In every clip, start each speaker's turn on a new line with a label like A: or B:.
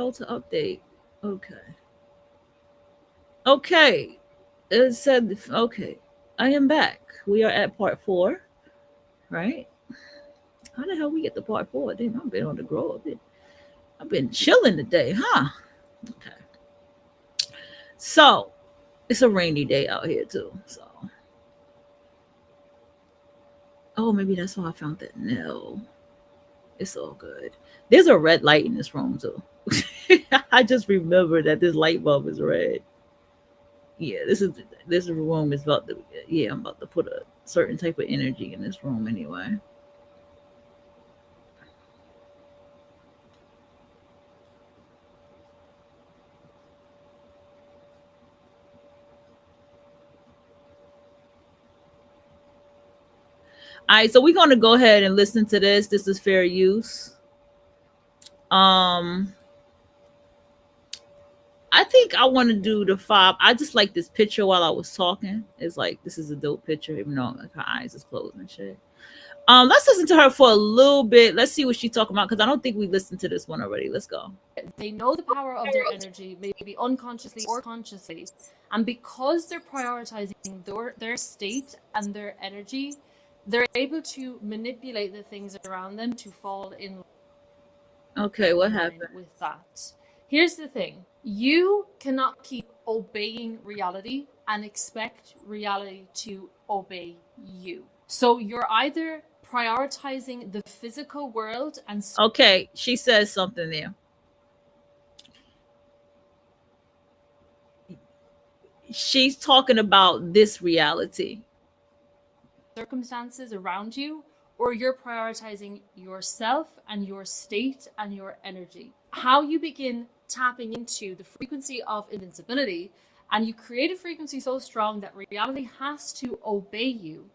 A: Call to update. Okay. Okay. It said, okay. I am back. We are at part 4, right? How the hell we get to part 4? Damn, I've been on the grow a bit. I've been chilling today, huh? Okay. So, it's a rainy day out here too. So, oh, maybe that's why I found that. No, it's all good. There's a red light in this room too. I just remember that this light bulb is red. Yeah, this room is about to. Yeah, I'm about to put a certain type of energy in this room anyway. All right, so we're gonna go ahead and listen to this. This is fair use. Um, I think I want to do the 5. I just like this picture while I was talking. It's like this is a dope picture, even though like her eyes is closed and shit. Let's listen to her for a little bit. Let's see what she's talking about because I don't think we listened to this one already. Let's go.
B: They know the power of their energy, maybe unconsciously or consciously. And because they're prioritizing their state and their energy, they're able to manipulate the things around them to fall in
A: Okay, what
B: line
A: happened?
B: with that. Here's the thing. You cannot keep obeying reality and expect reality to obey you. So you're either prioritizing the physical world and
A: Okay, she says something there. She's talking about this reality.
B: circumstances around you, or you're prioritizing yourself and your state and your energy. How you begin tapping into the frequency of invincibility and you create a frequency so strong that reality has to obey you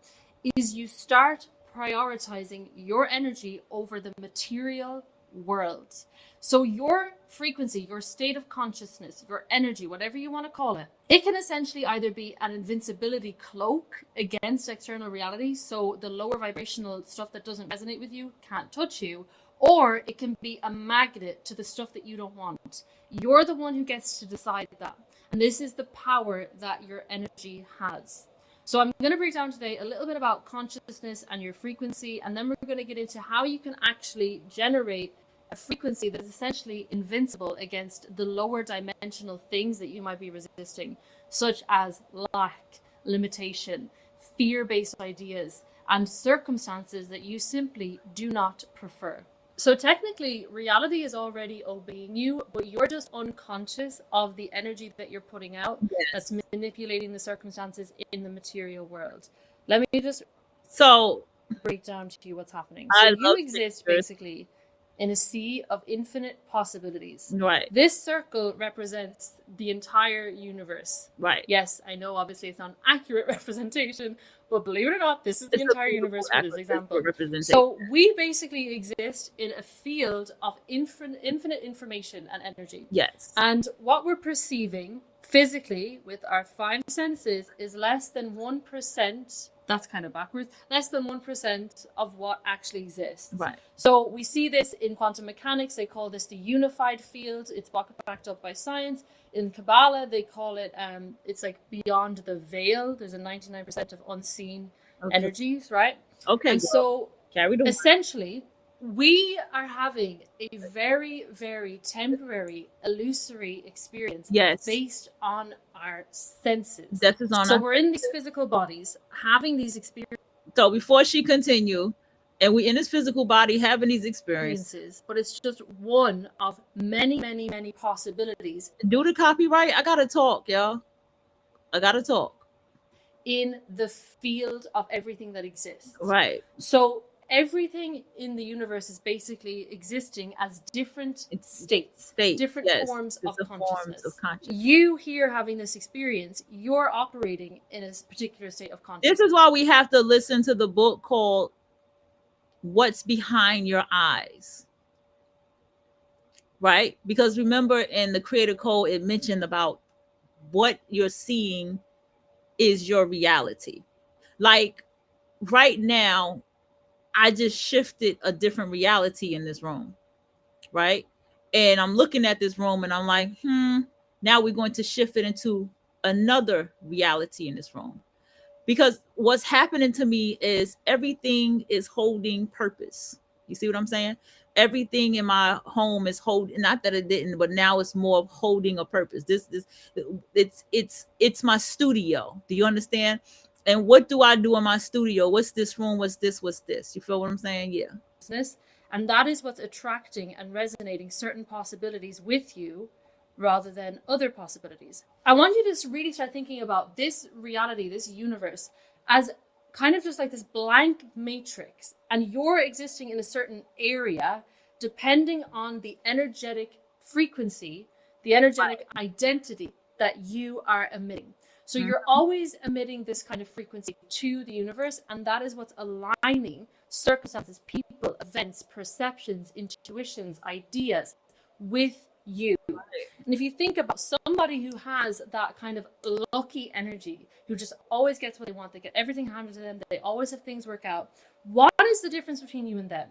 B: is you start prioritizing your energy over the material world. So your frequency, your state of consciousness, your energy, whatever you want to call it, it can essentially either be an invincibility cloak against external reality, so the lower vibrational stuff that doesn't resonate with you can't touch you, or it can be a magnet to the stuff that you don't want. You're the one who gets to decide that. And this is the power that your energy has. So I'm going to break down today a little bit about consciousness and your frequency, and then we're going to get into how you can actually generate a frequency that is essentially invincible against the lower dimensional things that you might be resisting, such as lack, limitation, fear-based ideas, and circumstances that you simply do not prefer. So technically, reality is already obeying you, but you're just unconscious of the energy that you're putting out that's manipulating the circumstances in the material world. Let me just
A: So
B: break down to you what's happening.
A: I
B: So you
A: love
B: exist
A: pictures.
B: basically in a sea of infinite possibilities.
A: Right,
B: This circle represents the entire universe.
A: right.
B: Yes, I know obviously it's not an accurate representation, but believe it or not, this is the
A: It's a
B: entire
A: beautiful
B: universe for this
A: accurate
B: example.
A: representation.
B: So we basically exist in a field of infinite information and energy.
A: Yes.
B: And what we're perceiving physically with our 5 senses is less than 1%. That's kind of backwards. Less than 1% of what actually exists.
A: Right.
B: So we see this in quantum mechanics. They call this the unified field. It's backed up by science. In Kabbalah, they call it, it's like beyond the veil. There's a 99% of unseen energies, right?
A: Okay.
B: And so
A: carry the
B: essentially, we are having a very, very temporary, illusory experience based on our senses.
A: This is on
B: so we're in these physical bodies having these experiences.
A: So before she continue, and we in this physical body having these experiences,
B: but it's just one of many, many, many possibilities.
A: Do the copyright. I gotta talk, y'all. I gotta talk.
B: In the field of everything that exists.
A: Right.
B: So everything in the universe is basically existing as different states, different forms of consciousness. You here having this experience, you're operating in a particular state of consciousness.
A: This is why we have to listen to the book called What's Behind Your Eyes. Right? Because remember in the Creator Code, it mentioned about what you're seeing is your reality. Like right now, I just shifted a different reality in this room, right? And I'm looking at this room and I'm like, now we're going to shift it into another reality in this room. Because what's happening to me is everything is holding purpose. You see what I'm saying? Everything in my home is holding, not that it didn't, but now it's more of holding a purpose. This it's my studio. Do you understand? And what do I do in my studio? What's this room? What's this? What's this? You feel what I'm saying? Yeah.
B: Business. And that is what's attracting and resonating certain possibilities with you rather than other possibilities. I want you to really start thinking about this reality, this universe, as kind of just like this blank matrix, and you're existing in a certain area depending on the energetic frequency, the energetic identity that you are emitting. So you're always emitting this kind of frequency to the universe, and that is what's aligning circumstances, people, events, perceptions, intuitions, ideas with you. And if you think about somebody who has that kind of lucky energy, who just always gets what they want, they get everything handed to them, they always have things work out, what is the difference between you and them?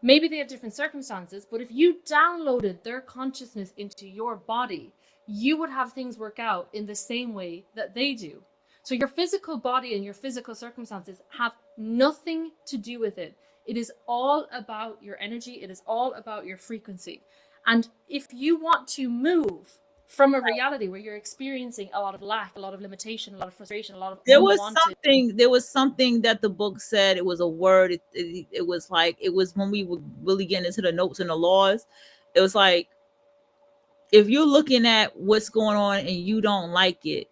B: Maybe they have different circumstances, but if you downloaded their consciousness into your body, you would have things work out in the same way that they do. So your physical body and your physical circumstances have nothing to do with it. It is all about your energy. It is all about your frequency. And if you want to move from a reality where you're experiencing a lot of lack, a lot of limitation, a lot of frustration, a lot of
A: there was something that the book said. It was a word. It was like, it was when we were really getting into the notes and the laws. It was like, if you're looking at what's going on and you don't like it,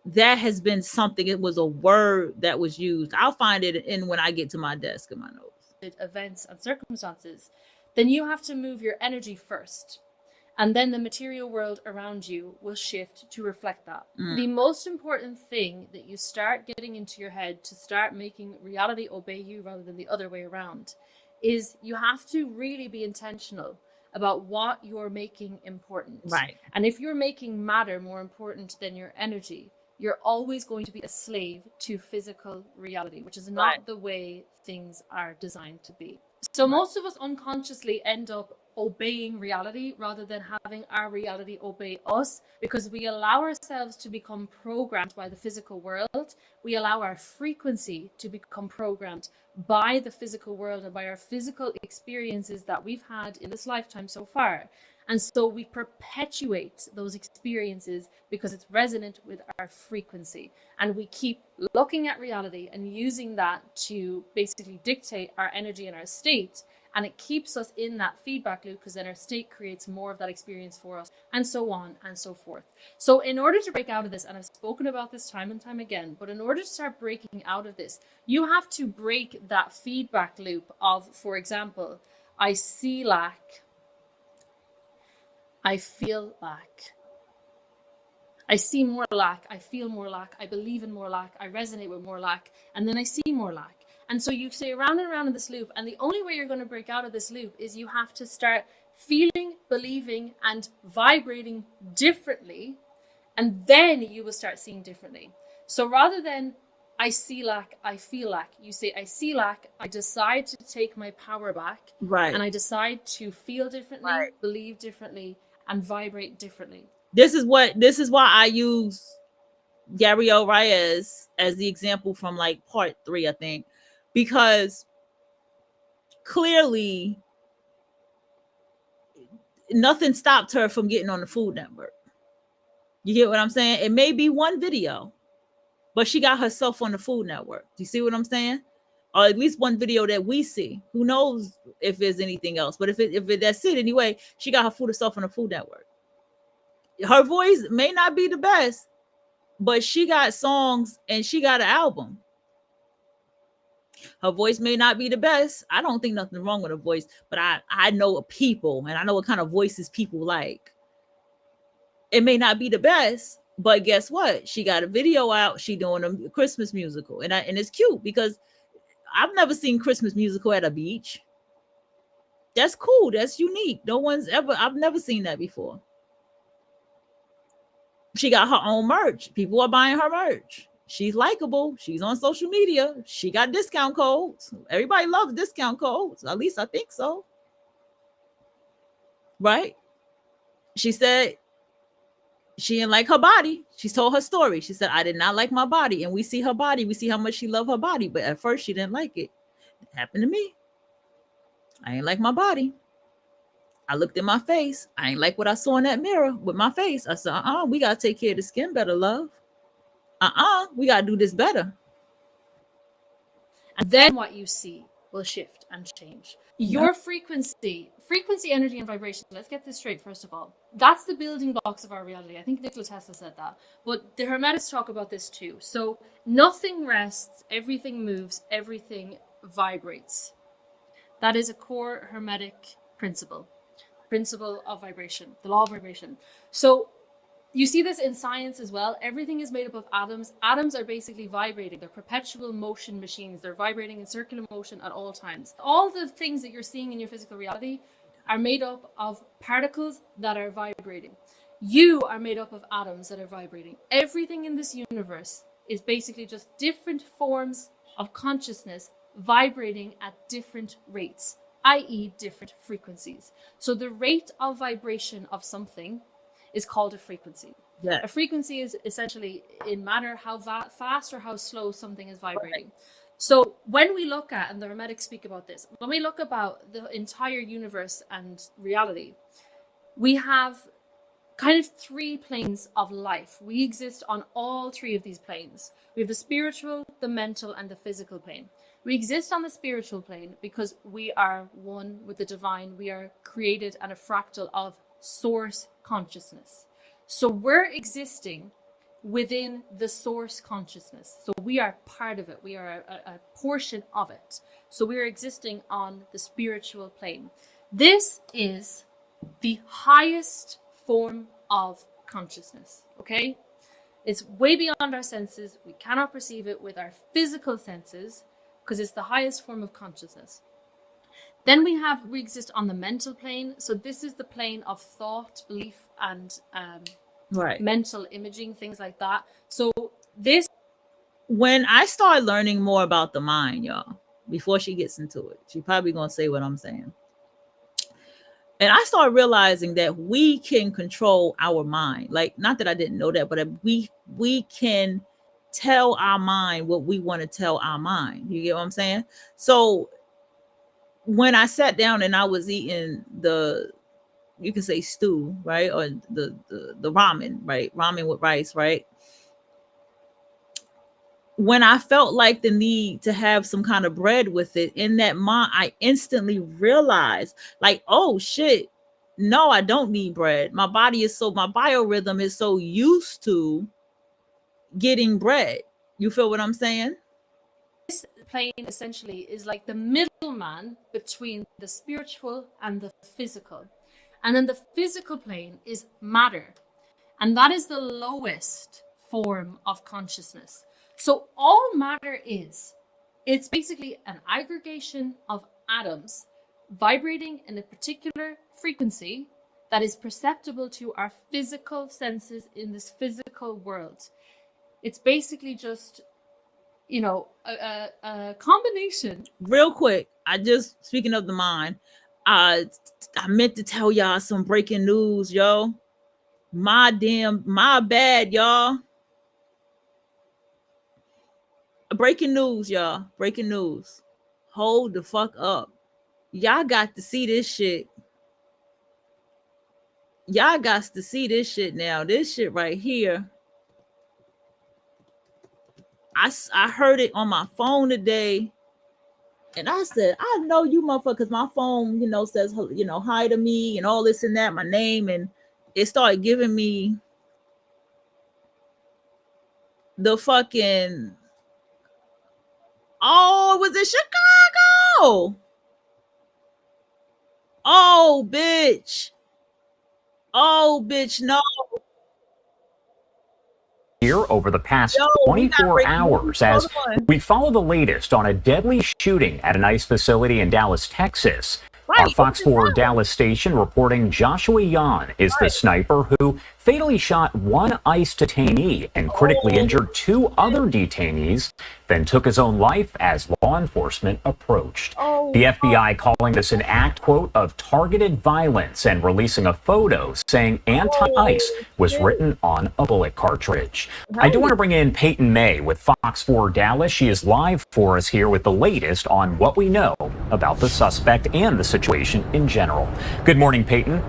A: that has been something. It was a word that was used. I'll find it in when I get to my desk in my notes.
B: Events and circumstances, then you have to move your energy first. And then the material world around you will shift to reflect that. The most important thing that you start getting into your head to start making reality obey you rather than the other way around is you have to really be intentional about what you're making important.
A: Right.
B: And if you're making matter more important than your energy, you're always going to be a slave to physical reality, which is not the way things are designed to be. So most of us unconsciously end up obeying reality rather than having our reality obey us, because we allow ourselves to become programmed by the physical world. We allow our frequency to become programmed by the physical world and by our physical experiences that we've had in this lifetime so far. And so we perpetuate those experiences because it's resonant with our frequency. And we keep looking at reality and using that to basically dictate our energy and our state. And it keeps us in that feedback loop because then our state creates more of that experience for us, and so on and so forth. So in order to break out of this, and I've spoken about this time and time again, but in order to start breaking out of this, you have to break that feedback loop of, for example, I see lack, I feel lack. I see more lack, I feel more lack, I believe in more lack, I resonate with more lack, and then I see more lack. And so you stay around and around in this loop. And the only way you're going to break out of this loop is you have to start feeling, believing, and vibrating differently. And then you will start seeing differently. So rather than I see lack, I feel lack, you say I see lack, I decide to take my power back.
A: Right.
B: And I decide to feel differently, believe differently, and vibrate differently.
A: This is why I use Gabrielle Reyes as the example from like part 3, I think. Because clearly nothing stopped her from getting on the Food Network. You get what I'm saying? It may be one video, but she got herself on the Food Network. Do you see what I'm saying? Or at least one video that we see. Who knows if there's anything else? But if that's it anyway, she got herself on the Food Network. Her voice may not be the best, but she got songs and she got an album. Her voice may not be the best. I don't think nothing wrong with her voice, but I know people and I know what kind of voices people like. It may not be the best, but guess what? She got a video out. She doing a Christmas musical, and it's cute because I've never seen Christmas musical at a beach. That's cool. That's unique. I've never seen that before. She got her own merch. People are buying her merch. She's likable. She's on social media. She got discount codes. Everybody loves discount codes. At least I think so. right? She said she didn't like her body. She told her story. She said, I did not like my body. And we see her body. We see how much she loved her body. But at first, she didn't like it. It happened to me. I ain't like my body. I looked in my face. I ain't like what I saw in that mirror with my face. I said, we got to take care of the skin better, love. We got to do this better.
B: And then what you see will shift and change. Your frequency, energy, and vibration. Let's get this straight, first of all. That's the building blocks of our reality. I think Nikola Tesla said that. But the Hermetics talk about this too. So nothing rests, everything moves, everything vibrates. That is a core Hermetic principle of vibration, the law of vibration. So you see this in science as well. Everything is made up of atoms. Atoms are basically vibrating. They're perpetual motion machines. They're vibrating in circular motion at all times. All the things that you're seeing in your physical reality are made up of particles that are vibrating. You are made up of atoms that are vibrating. Everything in this universe is basically just different forms of consciousness vibrating at different rates, i.e. different frequencies. So the rate of vibration of something is called a frequency.
A: Yeah.
B: A frequency is essentially in matter how fast or how slow something is vibrating. Right. So when we look at, and the Hermetics speak about this, when we look about the entire universe and reality, we have kind of three planes of life. We exist on all three of these planes. We have the spiritual, the mental, and the physical plane. We exist on the spiritual plane because we are one with the divine. We are created and a fractal of source consciousness. So we're existing within the source consciousness. So we are part of it. We are a portion of it. So we're existing on the spiritual plane. This is the highest form of consciousness, okay? It's way beyond our senses. We cannot perceive it with our physical senses because it's the highest form of consciousness. Then we exist on the mental plane. So this is the plane of thought, belief, and mental imaging, things like that. So this...
A: When I start learning more about the mind, y'all, before she gets into it, she's probably going to say what I'm saying. And I start realizing that we can control our mind. Like, not that I didn't know that, but we can tell our mind what we want to tell our mind. You get what I'm saying? So when I sat down and I was eating you can say stew, right? Or the ramen, right? Ramen with rice, right? When I felt like the need to have some kind of bread with it in that mind, I instantly realized like, oh shit, no, I don't need bread. My biorhythm is so used to getting bread. You feel what I'm saying?
B: This plane essentially is like the middleman between the spiritual and the physical. And then the physical plane is matter. And that is the lowest form of consciousness. So all matter it's basically an aggregation of atoms vibrating in a particular frequency that is perceptible to our physical senses in this physical world. It's basically just, a combination. Real quick,
A: Speaking of the mind, I meant to tell y'all some breaking news, yo. My bad, y'all. Breaking news, y'all. Breaking news. Hold the fuck up. Y'all got to see this shit. Y'all got to see this shit now. This shit right here. I heard it on my phone today. And I said, I know you motherfucker, because my phone, says, hi to me and all this and that, my name. And it started giving me the fucking... Oh, it was in Chicago. Oh, bitch. No.
C: Here over the past 24 hours as we follow the latest on a deadly shooting at an ICE facility in Dallas, Texas. Our Fox 4 Dallas station reporting Joshua Yan is the sniper who fatally shot one ICE detainee and critically injured two other detainees. then took his own life as law enforcement approached. The FBI calling this an act, quote, of targeted violence and releasing a photo saying anti-ICE was written on a bullet cartridge. I do want to bring in Peyton May with Fox 4 Dallas. She is live for us here with the latest on what we know about the suspect and the situation in general. Good morning, Peyton.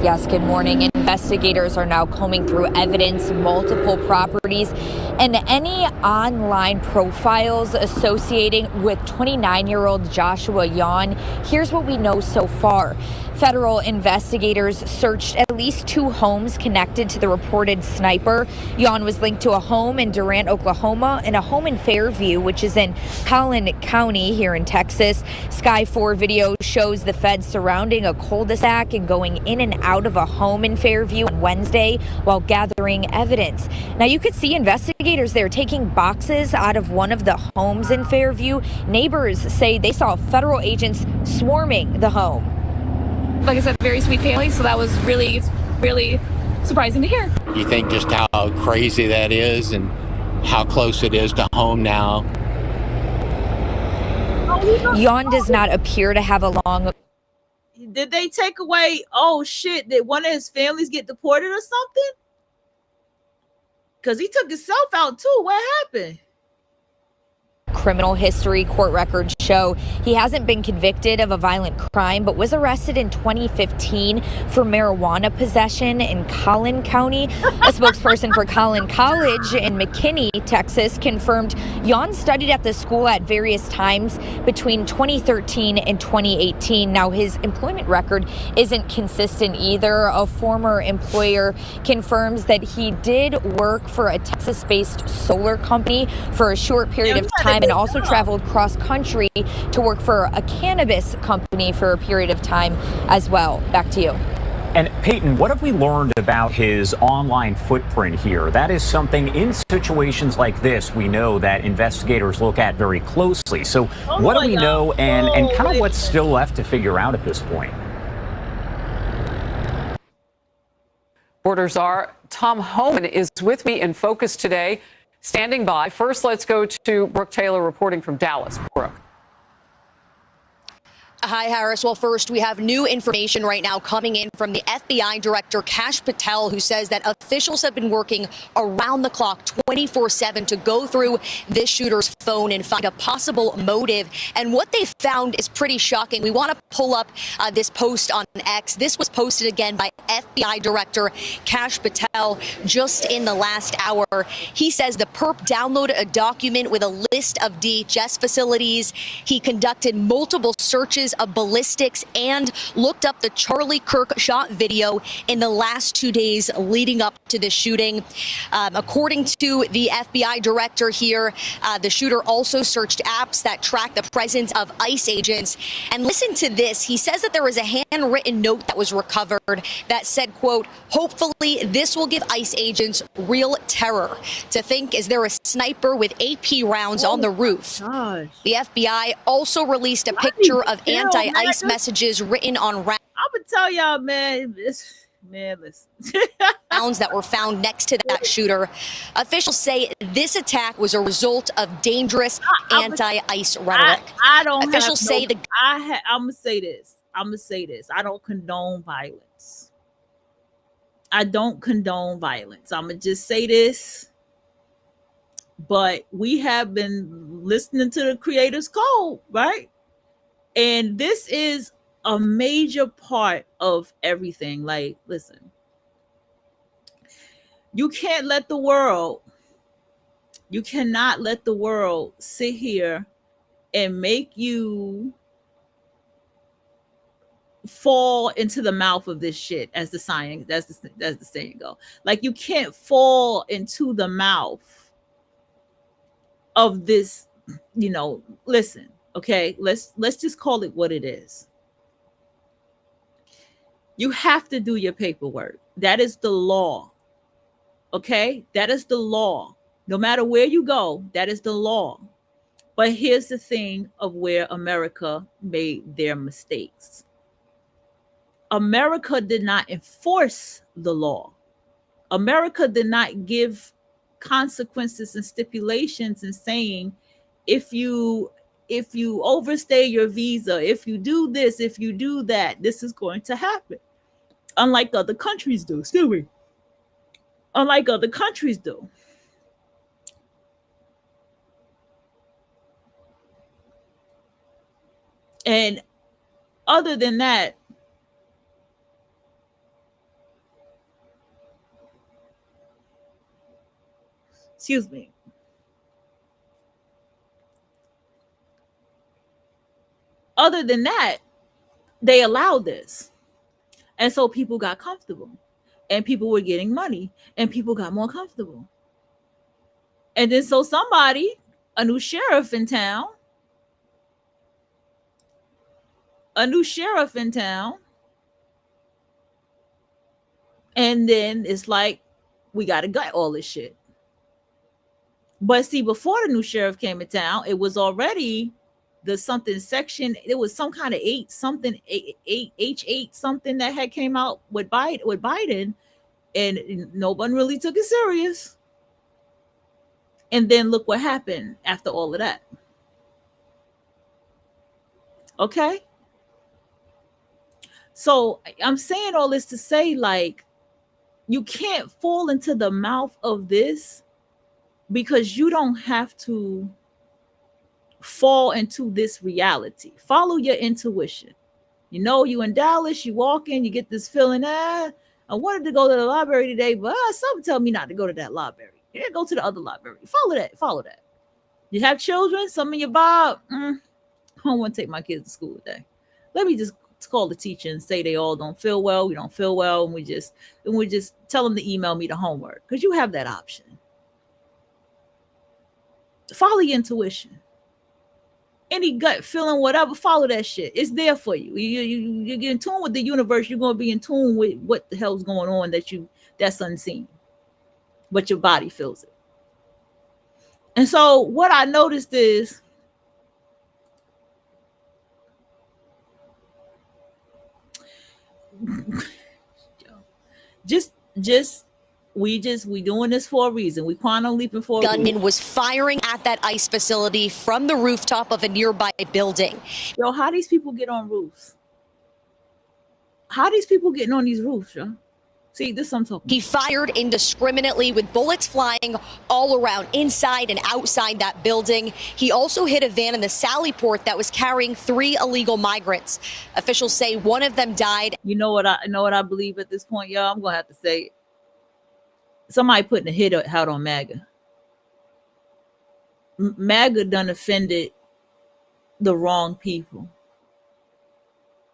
D: Yes, good morning. Investigators are now combing through evidence, multiple properties, and any online profiles associating with 29-year-old Joshua Yon. Here's what we know so far. Federal investigators searched at least 2 homes connected to the reported sniper. Yon was linked to a home in Durant, Oklahoma, and a home in Fairview, which is in Collin County here in Texas. Sky 4 video shows the feds surrounding a cul-de-sac and going in and out of a home in Fairview on Wednesday while gathering evidence. Now you could see investigators there taking boxes out of one of the homes in Fairview. Neighbors say they saw federal agents swarming the home.
E: Like I said, very sweet family, so that was really surprising to hear.
F: You think just how crazy that is and how close it is to home now.
D: Yon does not appear to have a long...
A: Did they take away, oh shit, did one of his families get deported or something? Because he took himself out too. What happened?
D: Criminal history. Court records show he hasn't been convicted of a violent crime, but was arrested in 2015 for marijuana possession in Collin County. A spokesperson for Collin College in McKinney, Texas, confirmed Yon studied at the school at various times between 2013 and 2018. Now, his employment record isn't consistent either. A former employer confirms that he did work for a Texas-based solar company for a short period of time, and also traveled cross-country to work for a cannabis company for a period of time as well. Back to you.
C: And Peyton, what have we learned about his online footprint here? That is something in situations like this we know that investigators look at very closely. So what do we know and kind of what's still left to figure out at this point?
G: Reporters are Tom Homan is with me in Focus today, standing by. First, let's go to Brooke Taylor reporting from Dallas. Brooke.
H: Hi, Harris. Well, first, we have new information right now coming in from the FBI Director Kash Patel, who says that officials have been working around the clock 24/7 to go through this shooter's phone and find a possible motive. And what they found is pretty shocking. We want to pull up this post on X. This was posted again by FBI Director Kash Patel just in the last hour. He says the perp downloaded a document with a list of DHS facilities. He conducted multiple searches of ballistics and looked up the Charlie Kirk shot video in the last 2 days leading up to the shooting. According to the FBI director here, the shooter also searched apps that track the presence of ICE agents. And listen to this. He says that there was a handwritten note that was recovered that said, quote, "Hopefully this will give ICE agents real terror. To think, is there a sniper with AP rounds on the roof?"
A: Gosh.
H: The FBI also released a picture of anti-ICE messages written on
A: I'm gonna tell y'all, man. Listen.
H: rounds that were found next to that shooter. Officials say this attack was a result of dangerous anti-ICE rhetoric.
A: I don't.
H: Officials say
A: I'm gonna say this. I don't condone violence. I don't condone violence. I'm gonna just say this. But we have been listening to the Creators Code, right? And this is a major part of everything. Like, listen, you cannot let the world sit here and make you fall into the mouth of this shit, as the saying go. Like, you can't fall into the mouth of this, listen. Okay, let's just call it what it is. You have to do your paperwork. That is the law. Okay, that is the law. No matter where you go, that is the law. But here's the thing of where America made their mistakes. America did not enforce the law. America did not give consequences and stipulations and saying, if you overstay your visa, if you do this, if you do that, this is going to happen. Unlike other countries do. Excuse me. Unlike other countries do. And other than that, excuse me. Other than that, they allowed this. And so people got comfortable, and people were getting money, and people got more comfortable. And then so somebody, a new sheriff in town, and then it's like, we got to gut all this shit. But see, before the new sheriff came in town, it was already the something section. It was some kind of H8 something that had came out with Biden, and no one really took it serious. And then look what happened after all of that. Okay. So I'm saying all this to say, like, you can't fall into the mouth of this, because you don't have to fall into this reality. Follow your intuition. You know, you in Dallas, you walk in, you get this feeling, I wanted to go to the library today, but something tell me not to go to that library. Yeah, go to the other library. Follow that. You have children, some of your Bob, I don't want to take my kids to school today. Let me just call the teacher and say they all don't feel well. We don't feel well, and we just tell them to email me the homework, because you have that option. Follow your intuition. Any gut feeling, whatever, follow that shit. It's there for you. You get in tune with the universe. You're going to be in tune with what the hell's going on that's unseen, but your body feels it. And so what I noticed is, we doing this for a reason. We quantum leaping for a reason.
H: Gunman was firing at that ICE facility from the rooftop of a nearby building.
A: Yo, how these people get on roofs? How these people getting on these roofs, yo? See, this is what I'm talking about.
H: He fired indiscriminately with bullets flying all around, inside and outside that building. He also hit a van in the Sallyport that was carrying 3 illegal migrants. Officials say one of them died.
A: You know what I believe at this point, y'all? I'm gonna have to say it. Somebody putting a hit out on MAGA. MAGA done offended the wrong people.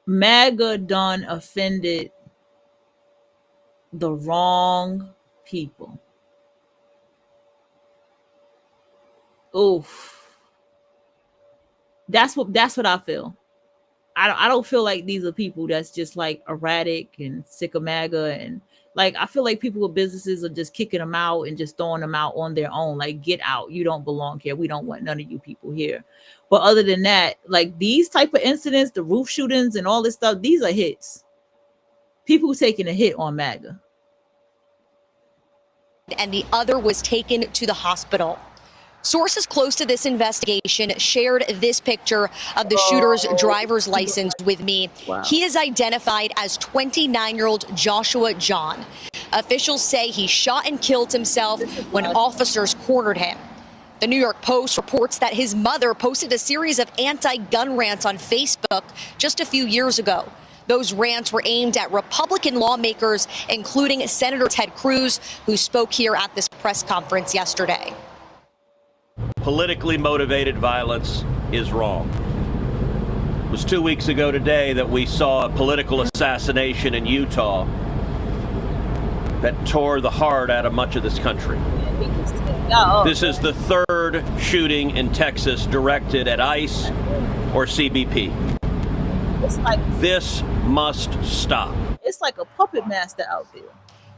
A: MAGA done offended the wrong people. Oof. That's what I feel. I don't feel like these are people that's just like erratic and sick of MAGA, and like, I feel like people with businesses are just kicking them out and just throwing them out on their own. Like, get out. You don't belong here. We don't want none of you people here. But other than that, like, these type of incidents, the roof shootings and all this stuff, these are hits. People taking a hit on MAGA.
H: And the other was taken to the hospital. Sources close to this investigation shared this picture of the shooter's driver's license with me. Wow. He is identified as 29-year-old Joshua John. Officials say he shot and killed himself when officers cornered him. The New York Post reports that his mother posted a series of anti-gun rants on Facebook just a few years ago. Those rants were aimed at Republican lawmakers, including Senator Ted Cruz, who spoke here at this press conference yesterday.
I: Politically motivated violence is wrong. It was 2 weeks ago today that we saw a political assassination in Utah that tore the heart out of much of this country. This is the third shooting in Texas directed at ICE or CBP. This must stop.
A: It's like a puppet master out there.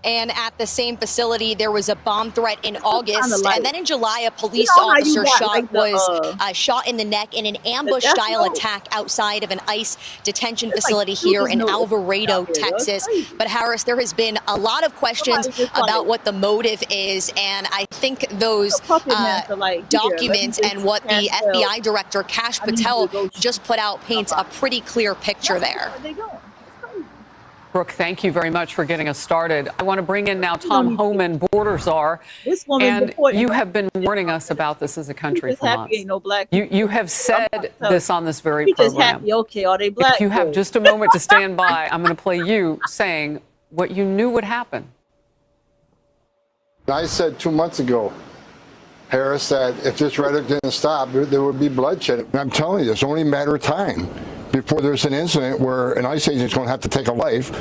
H: And at the same facility, there was a bomb threat in August.
A: Like,
H: and then in July, a police
A: you know
H: officer
A: was
H: shot in the neck in an ambush-style attack outside of an ICE detention facility here in Alvarado, Texas. But Harris, there has been a lot of questions about what the motive is. And I think those documents and what the FBI director, Kash Patel, just put out paints a pretty clear picture there.
G: Brooke, thank you very much for getting us started. I want to bring in now Tom Homan, border czar. And you have been warning us about this as a country for months. You have said this on this very program.
A: Okay, are they black?
G: If you have just a moment to stand by, I'm going to play you saying what you knew would happen.
J: I said 2 months ago, Harris, that if this rhetoric didn't stop, there would be bloodshed. And I'm telling you, it's only a matter of time before there's an incident where an ICE agent's going to have to take a life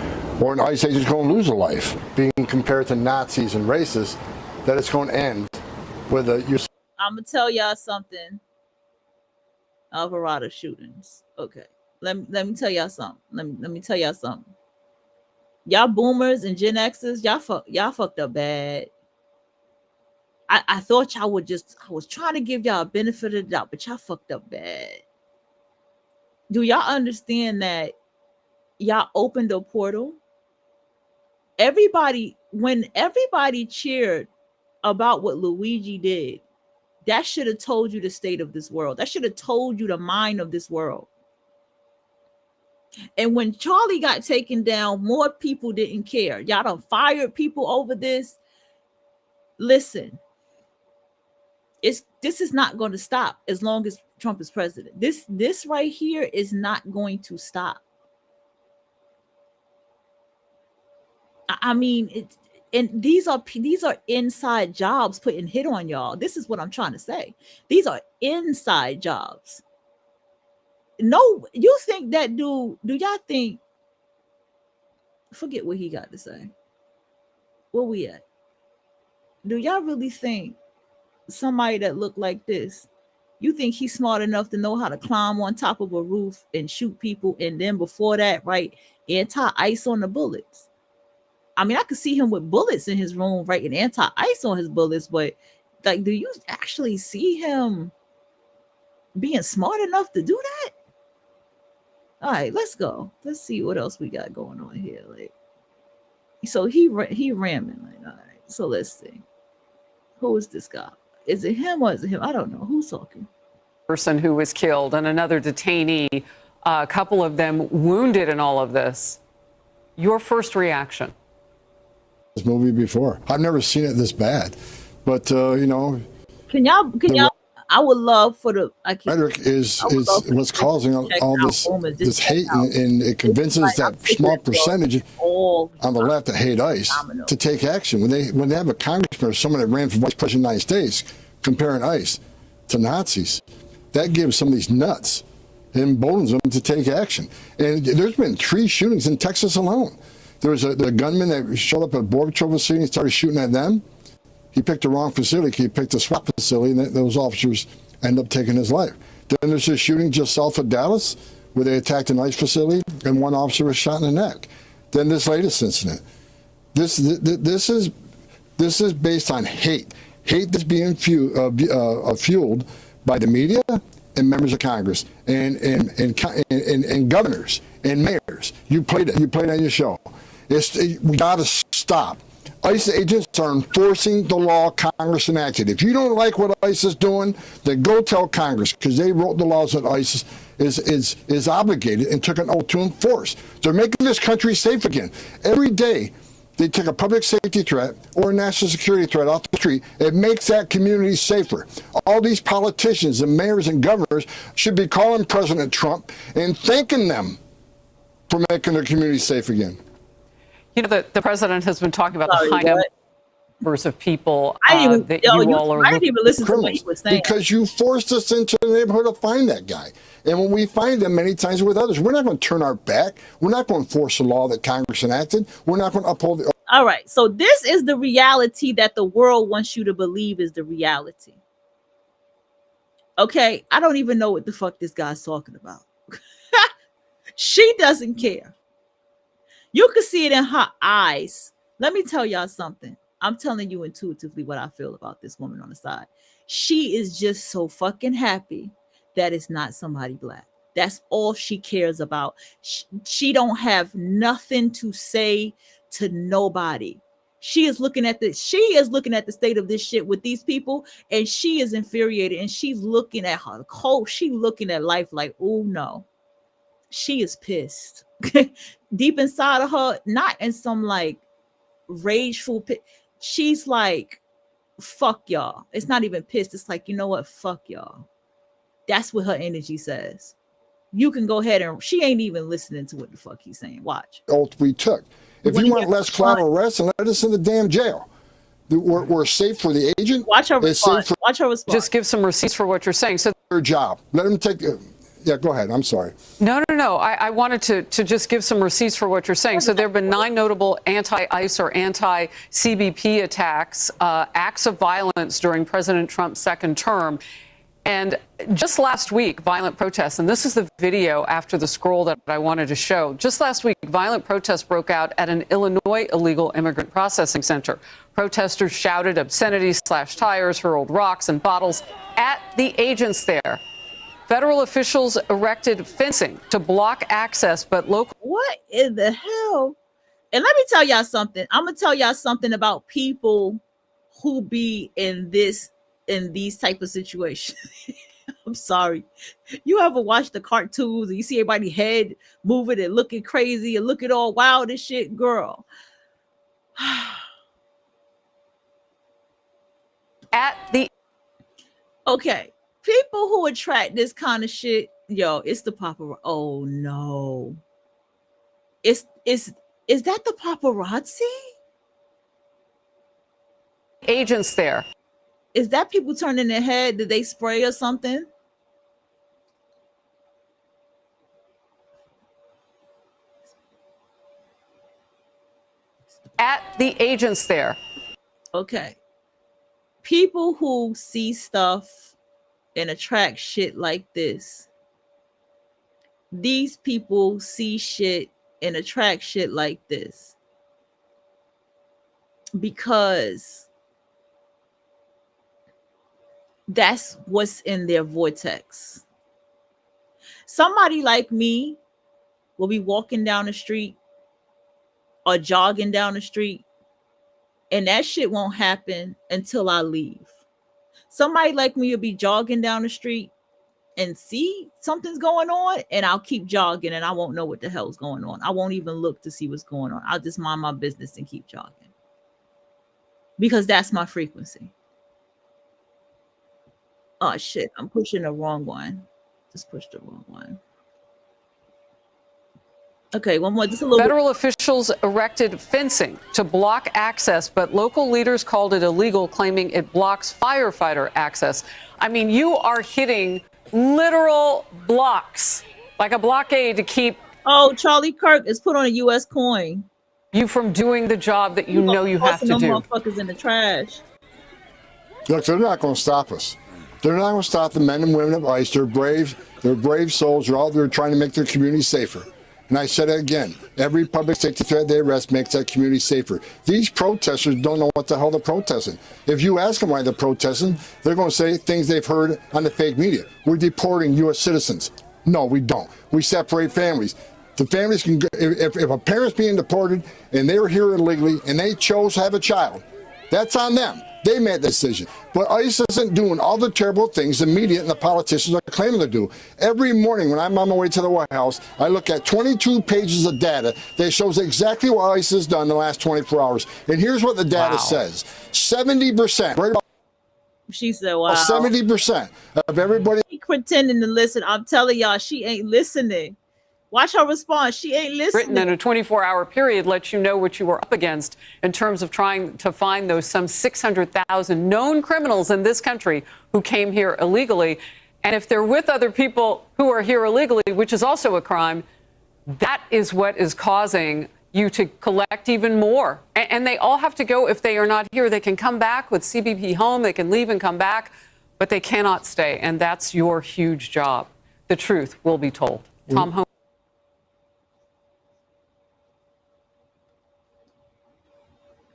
J: or an ICE agent's going to lose a life. Being compared to Nazis and racists, that it's going to end with a...
A: I'm going to tell y'all something. Alvarado shootings. Okay. Let me tell y'all something. Let me tell y'all something. Y'all boomers and Gen Xers, y'all fucked up bad. I thought y'all would I was trying to give y'all a benefit of the doubt, but y'all fucked up bad. Do y'all understand that y'all opened a portal? When everybody cheered about what Luigi did, that should have told you the state of this world. That should have told you the mind of this world. And when Charlie got taken down, more people didn't care. Y'all done fired people over this. Listen, this is not going to stop as long as Trump is president. This right here is not going to stop. I mean, these are inside jobs putting hit on y'all. This is what I'm trying to say. These are inside jobs. No, you think that dude, do y'all think, forget what he got to say. Where we at? Do y'all really think somebody that looked like this, you think he's smart enough to know how to climb on top of a roof and shoot people, and then before that, right, anti-ice on the bullets? I mean, I could see him with bullets in his room, right, and anti-ice on his bullets, but like, do you actually see him being smart enough to do that? All right, let's go. Let's see what else we got going on here. Like, so he ramming. Like, all right. So let's see. Who is this guy? Is it him or is it him? I don't know. Who's talking?
G: Person who was killed and another detainee, a couple of them wounded in all of this. Your first reaction?
J: This movie before. I've never seen it this bad, but you know.
A: Can y'all? I would love for the
J: rhetoric is what's causing all this hate, and it convinces that small percentage on the left that hate ICE to take action. When they have a congressman or someone that ran for vice president of the United States comparing ICE to Nazis, that gives some of these nuts, emboldens them to take action. And there's been 3 shootings in Texas alone. There was the gunman that showed up at Gorbachev facility and started shooting at them. He picked the wrong facility. He picked a SWAT facility, and those officers end up taking his life. Then there's this shooting just south of Dallas where they attacked an ICE facility and one officer was shot in the neck. Then this latest incident. This is based on hate. Hate that's being fueled by the media and members of Congress and governors and mayors. You played it. You played it on your show. We got to stop. ICE agents are enforcing the law Congress enacted. If you don't like what ICE is doing, then go tell Congress, because they wrote the laws that ICE is obligated and took an oath to enforce. They're making this country safe again. Every day they take a public safety threat or a national security threat off the street, it makes that community safer. All these politicians and mayors and governors should be calling President Trump and thanking them for making their community safe again.
G: You know, the president has been talking about the high numbers of people that you all are.
A: I didn't even listen to what he was saying.
J: Because you forced us into the neighborhood to find that guy. And when we find them many times with others, we're not going to turn our back. We're not going to enforce the law that Congress enacted. We're not going to uphold the...
A: All right. So this is the reality that the world wants you to believe is the reality. Okay. I don't even know what the fuck this guy's talking about. She doesn't care. You can see it in her eyes Let me tell y'all something. I'm telling you intuitively what I feel about this woman on the side. She is just so fucking happy that it's not somebody black. That's all she cares about. She don't have nothing to say to nobody. She is looking at the state of this shit with these people, and she is infuriated, and she's looking at her cold. She looking at life like, oh no. She is pissed. Deep inside of her, not in some like rageful pit. She's like, fuck y'all. It's not even pissed. It's like, you know what? Fuck y'all. That's what her energy says. You can go ahead and she ain't even listening to what the fuck he's saying. Watch.
J: We took. If you want less collateral arrest, and let us in the damn jail. We're safe for the agent.
A: Watch her response. Watch her response.
G: Just give some receipts for what you're saying. So
J: their job. Let them take. Yeah, go ahead. I'm sorry.
G: No. I wanted to just give some receipts for what you're saying. So there have been 9 notable anti-ICE or anti-CBP attacks, acts of violence during President Trump's second term. And just last week, violent protests, and this is the video after the scroll that I wanted to show. Just last week, violent protests broke out at an Illinois illegal immigrant processing center. Protesters shouted obscenities, slashed tires, hurled rocks and bottles at the agents there. Federal officials erected fencing to block access, but local...
A: What in the hell? And let me tell y'all something. I'm going to tell y'all something about people who be in these type of situations. I'm sorry. You ever watch the cartoons and you see everybody head moving and looking crazy and looking all wild and shit? Girl. Okay. People who attract this kind of shit, yo, it's the paparazzi. Oh no. Is that the paparazzi?
G: Agents there.
A: Is that people turning their head? Did they spray or something?
G: At the agents there.
A: Okay. People who see stuff and attract shit like this. These people see shit and attract shit like this. Because that's what's in their vortex. Somebody like me will be walking down the street or jogging down the street, and that shit won't happen until I leave. Somebody like me will be jogging down the street and see something's going on, and I'll keep jogging and I won't know what the hell's going on. I won't even look to see what's going on. I'll just mind my business and keep jogging. Because that's my frequency. Oh shit, I'm pushing the wrong one. Just pushed the wrong one. Okay, one more, just a little
G: Federal officials erected fencing to block access, but local leaders called it illegal, claiming it blocks firefighter access. I mean, you are hitting literal blocks, like a blockade to keep...
A: Oh, Charlie Kirk is put on a U.S. coin.
G: You from doing the job that you know you have to do.
A: Motherfuckers in the trash.
J: Look, they're not going to stop us. They're not going to stop the men and women of ICE. They're brave. They're brave souls. They're trying to make their community safer. And I said it again, every public safety threat they arrest makes that community safer. These protesters don't know what the hell they're protesting. If you ask them why they're protesting, they're going to say things they've heard on the fake media. We're deporting U.S. citizens. No, we don't. We separate families. The families can go, if a parent's being deported and they were here illegally and they chose to have a child, that's on them. They made the decision. But ICE isn't doing all the terrible things the media and the politicians are claiming to do. Every morning when I'm on my way to the White House, I look at 22 pages of data that shows exactly what ICE has done in the last 24 hours. And here's what the data says. 70%, right about
A: she said, wow.
J: 70% of everybody
A: pretending to listen. I'm telling y'all, she ain't listening. Watch her response. She ain't listening.
G: Written in a 24-hour period lets you know what you were up against in terms of trying to find those some 600,000 known criminals in this country who came here illegally. And if they're with other people who are here illegally, which is also a crime, that is what is causing you to collect even more. And they all have to go. If they are not here, they can come back with CBP home. They can leave and come back, but they cannot stay. And that's your huge job. The truth will be told. Tom Homan.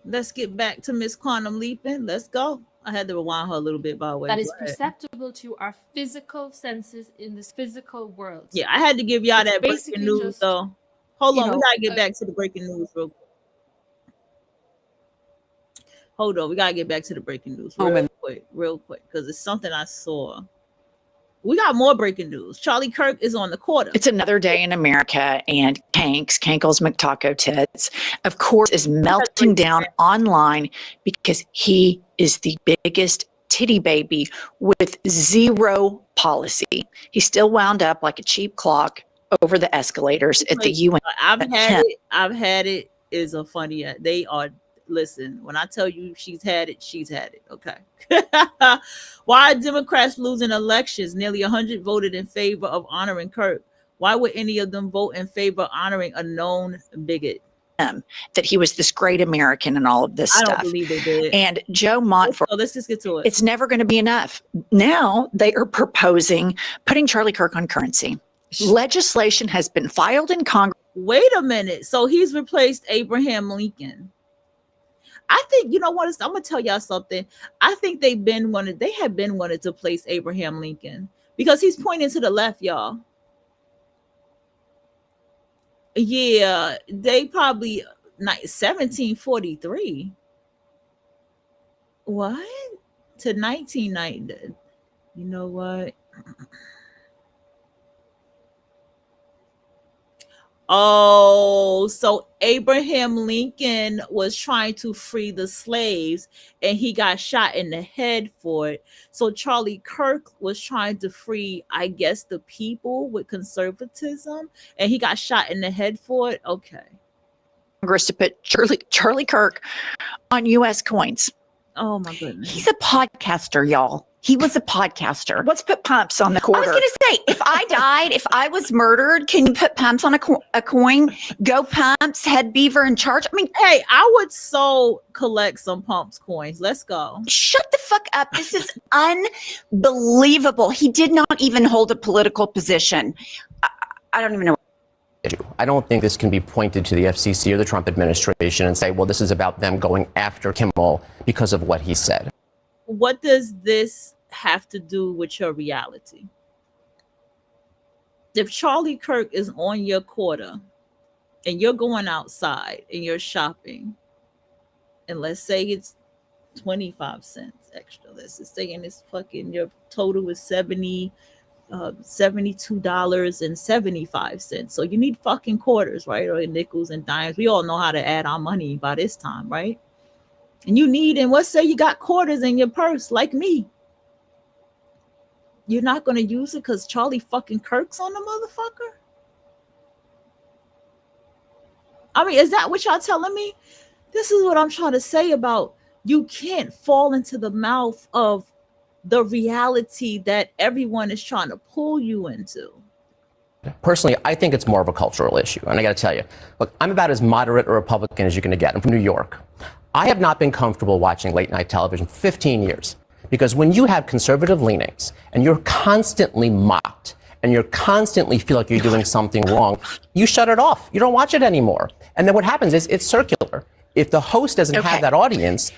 A: Let's get back to Miss Quantum Leaping. Let's go. I had to rewind her a little bit, by the way.
B: That is perceptible to our physical senses in this physical world.
A: Yeah, I had to give y'all that breaking news, though. Hold on, we gotta get back to the breaking news real quick. Hold on, we gotta get back to the breaking news real quick, because it's something I saw. We got more breaking news. Charlie Kirk is on the quarter.
K: It's another day in America, and Kankles McTaco Tits, of course, is melting down online because he is the biggest titty baby with zero policy. He's still wound up like a cheap clock over the escalators at the UN.
A: I've had it is a funny. They are. Listen, when I tell you she's had it, okay. Why are Democrats losing elections? Nearly 100 voted in favor of honoring Kirk. Why would any of them vote in favor of honoring a known bigot?
K: That he was this great American and all of this stuff.
A: I don't believe they did.
K: And Joe Montfort.
A: So let's just get to it.
K: It's never going to be enough. Now they are proposing putting Charlie Kirk on currency. Legislation has been filed in Congress.
A: Wait a minute. So he's replaced Abraham Lincoln. I think, you know what, I'm gonna tell y'all something. I think they have been wanted to place Abraham Lincoln because he's pointing to the left, y'all. Yeah, they probably 1743. What? To 1990. You know what? Oh, so Abraham Lincoln was trying to free the slaves and he got shot in the head for it. So Charlie Kirk was trying to free, I guess, the people with conservatism and he got shot in the head for it. Okay.
K: Congress to put Charlie Kirk on U.S. coins.
A: Oh my goodness.
K: He's a podcaster, y'all. He was a podcaster. Let's put pumps on the quarter. I was going to say, if I died, if I was murdered, can you put pumps on a coin? Go Pumps, Head Beaver in charge. I mean,
A: hey, I would so collect some Pumps coins. Let's go.
K: Shut the fuck up. This is unbelievable. He did not even hold a political position. I don't even know.
L: I don't think this can be pointed to the FCC or the Trump administration and say, well, this is about them going after Kimmel because of what he said.
A: What does this have to do with your reality? If Charlie Kirk is on your quarter and you're going outside and you're shopping, and let's say it's 25 cents extra, let's just say, and it's fucking your total is $72.75. So you need fucking quarters, right? Or nickels and dimes. We all know how to add our money by this time, right? And let's say you got quarters in your purse like me. You're not going to use it because Charlie fucking Kirk's on the motherfucker? I mean, is that what y'all telling me? This is what I'm trying to say about you can't fall into the mouth of the reality that everyone is trying to pull you into.
L: Personally, I think it's more of a cultural issue. And I got to tell you, look, I'm about as moderate a Republican as you're going to get. I'm from New York. I have not been comfortable watching late night television for 15 years because when you have conservative leanings and you're constantly mocked and you constantly feel like you're doing something wrong, you shut it off. You don't watch it anymore. And then what happens is it's circular. If the host doesn't have that audience,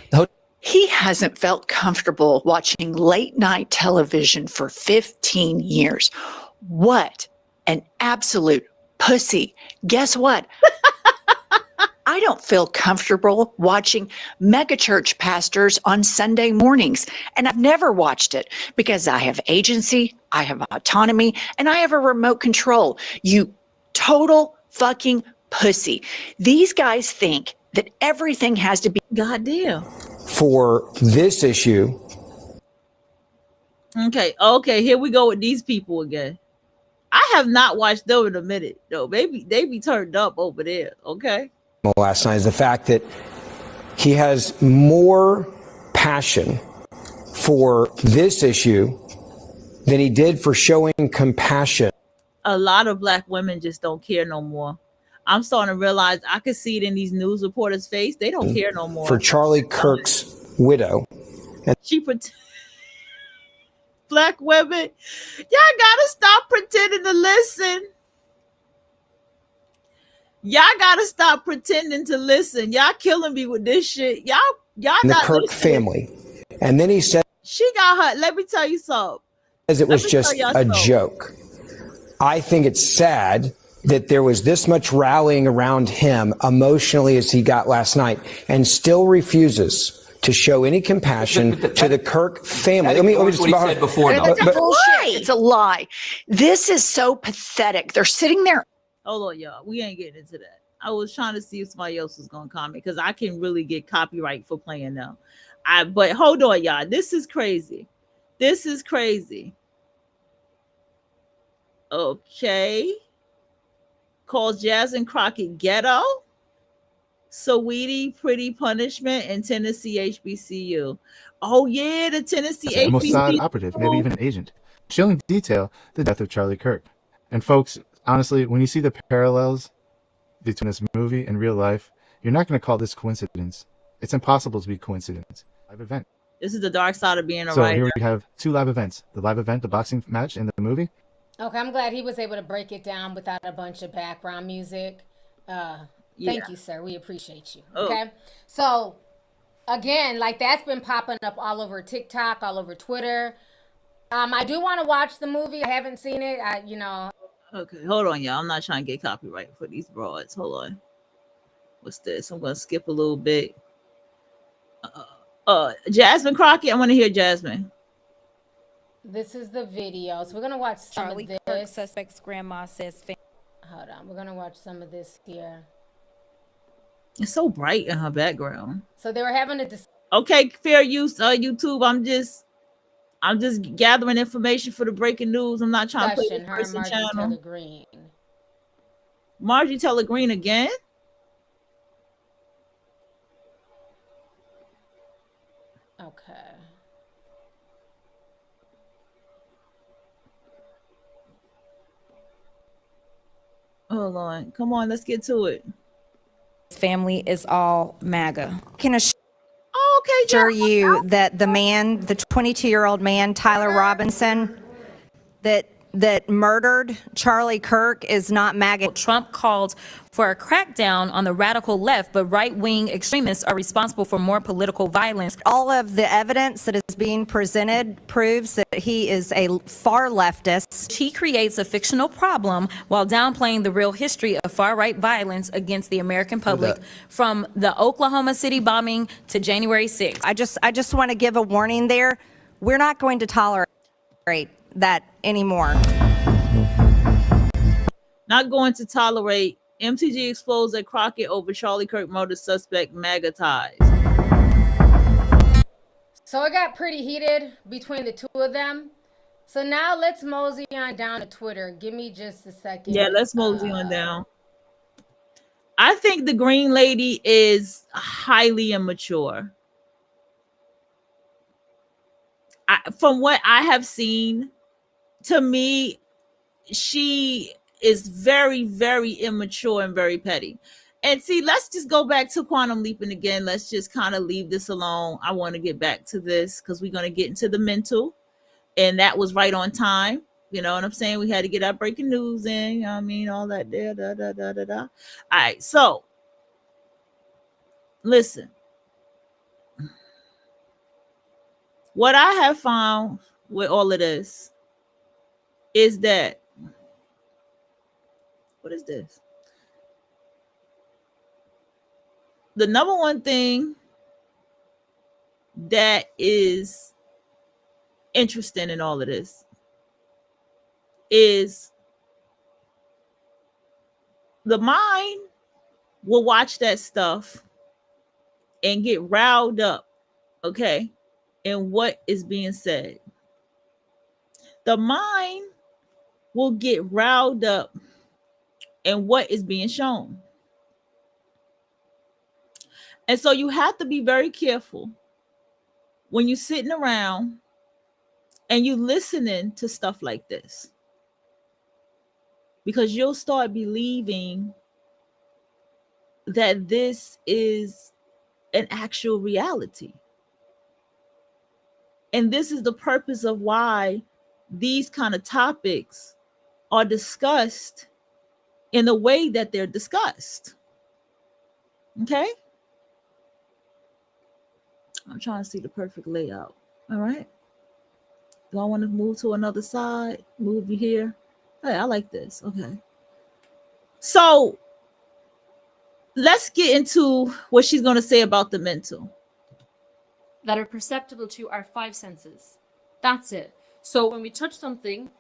K: he hasn't felt comfortable watching late night television for 15 years. What an absolute pussy. Guess what? I don't feel comfortable watching megachurch pastors on Sunday mornings. And I've never watched it because I have agency, I have autonomy, and I have a remote control. You total fucking pussy. These guys think that everything has to be
A: goddamn
M: for this issue.
A: Okay, here we go with these people again. I have not watched them in a minute, though. Maybe they be turned up over there, okay?
M: Last night is the fact that he has more passion for this issue than he did for showing compassion.
A: A lot of Black women just don't care no more. I'm starting to realize I could see it in these news reporters' face. They don't care no more.
M: For Charlie Kirk's widow.
A: And Black women, y'all gotta stop pretending to listen. Y'all gotta stop pretending to listen. Y'all killing me with this shit. Y'all
M: The
A: not
M: Kirk
A: listening.
M: family. And then he said
A: She got her. Let me tell you something.
M: it was just a joke. I think it's sad that there was this much rallying around him emotionally as he got last night and still refuses to show any compassion to the Kirk family. Let me just
N: what he said before.
K: It's a bullshit. It's a lie. This is so pathetic. They're sitting there.
A: Hold on, y'all. We ain't getting into that. I was trying to see if somebody else was gonna comment because I can really get copyright for playing now. But hold on, y'all. This is crazy. This is crazy. Okay. Calls Jasmine Crockett ghetto. Saweetie pretty punishment in Tennessee HBCU. Oh yeah, the Tennessee
O: a Mossad
A: HBCU
O: operative, maybe even an agent. Chilling detail: the death of Charlie Kirk. And folks, honestly, when you see the parallels between this movie and real life, you're not going to call this coincidence. It's impossible to be coincidence. Live event.
A: This is the dark side of being a
O: So
A: writer.
O: here we have two live events: the live event, the boxing match, and the movie.
P: Okay, I'm glad he was able to break it down without a bunch of background music. Thank you, sir. We appreciate you. Okay. So again, like that's been popping up all over TikTok, all over Twitter. I do want to watch the movie. I haven't seen it.
A: Okay, hold on, y'all. I'm not trying to get copyright for these broads. Hold on. What's this? I'm gonna skip a little bit. Jasmine Crockett. I want to hear Jasmine.
P: This is the video. So we're gonna watch some
Q: Charlie
P: of this.
Q: Kirk suspect's grandma says.
P: Hold on. We're gonna watch some of this here.
A: It's so bright in her background.
P: So they were having a
A: Okay, fair use, YouTube. I'm just gathering information for the breaking news. I'm not trying to put
P: discussion. Her and Marjorie Taylor Greene.
A: Marjorie Taylor Greene again?
P: Okay.
A: Hold on. Come on, let's get to it.
Q: Family is all MAGA.
R: Can assure you that the man, the 22-year-old man, Tyler Robinson, that murdered Charlie Kirk is not MAGA.
S: Trump called for a crackdown on the radical left, but right-wing extremists are responsible for more political violence.
R: All of the evidence that is being presented proves that he is a far leftist.
S: He creates a fictional problem while downplaying the real history of far-right violence against the American public, from the Oklahoma City bombing to January 6th.
R: I just want to give a warning there. We're not going to tolerate that anymore.
A: Not going to tolerate. MTG explodes at Crockett over Charlie Kirk murder suspect MAGA ties.
P: So it got pretty heated between the two of them. So now let's mosey on down to Twitter. Give me just a second.
A: Yeah, let's mosey on down. I think the green lady is highly immature. From what I have seen, to me, she is very, very immature and very petty. And see, let's just go back to quantum leaping again. Let's just kind of leave this alone. I want to get back to this because we're going to get into the mental. And that was right on time. You know what I'm saying? We had to get our breaking news in. You know what I mean? All that there, All right. So, listen. What I have found with all of this is that, what is this? The number one thing that is interesting in all of this is the mind will watch that stuff and get riled up, okay, in what is being said. The mind will get riled up in what is being shown. And so you have to be very careful when you're sitting around and you listening to stuff like this, because you'll start believing that this is an actual reality. And this is the purpose of why these kind of topics are discussed in the way that they're discussed. Okay? I'm trying to see the perfect layout. All right. Do I want to move to another side? Move you here? Hey, I like this. Okay. So let's get into what she's going to say about the mental.
B: That are perceptible to our five senses. That's it. So when we touch something,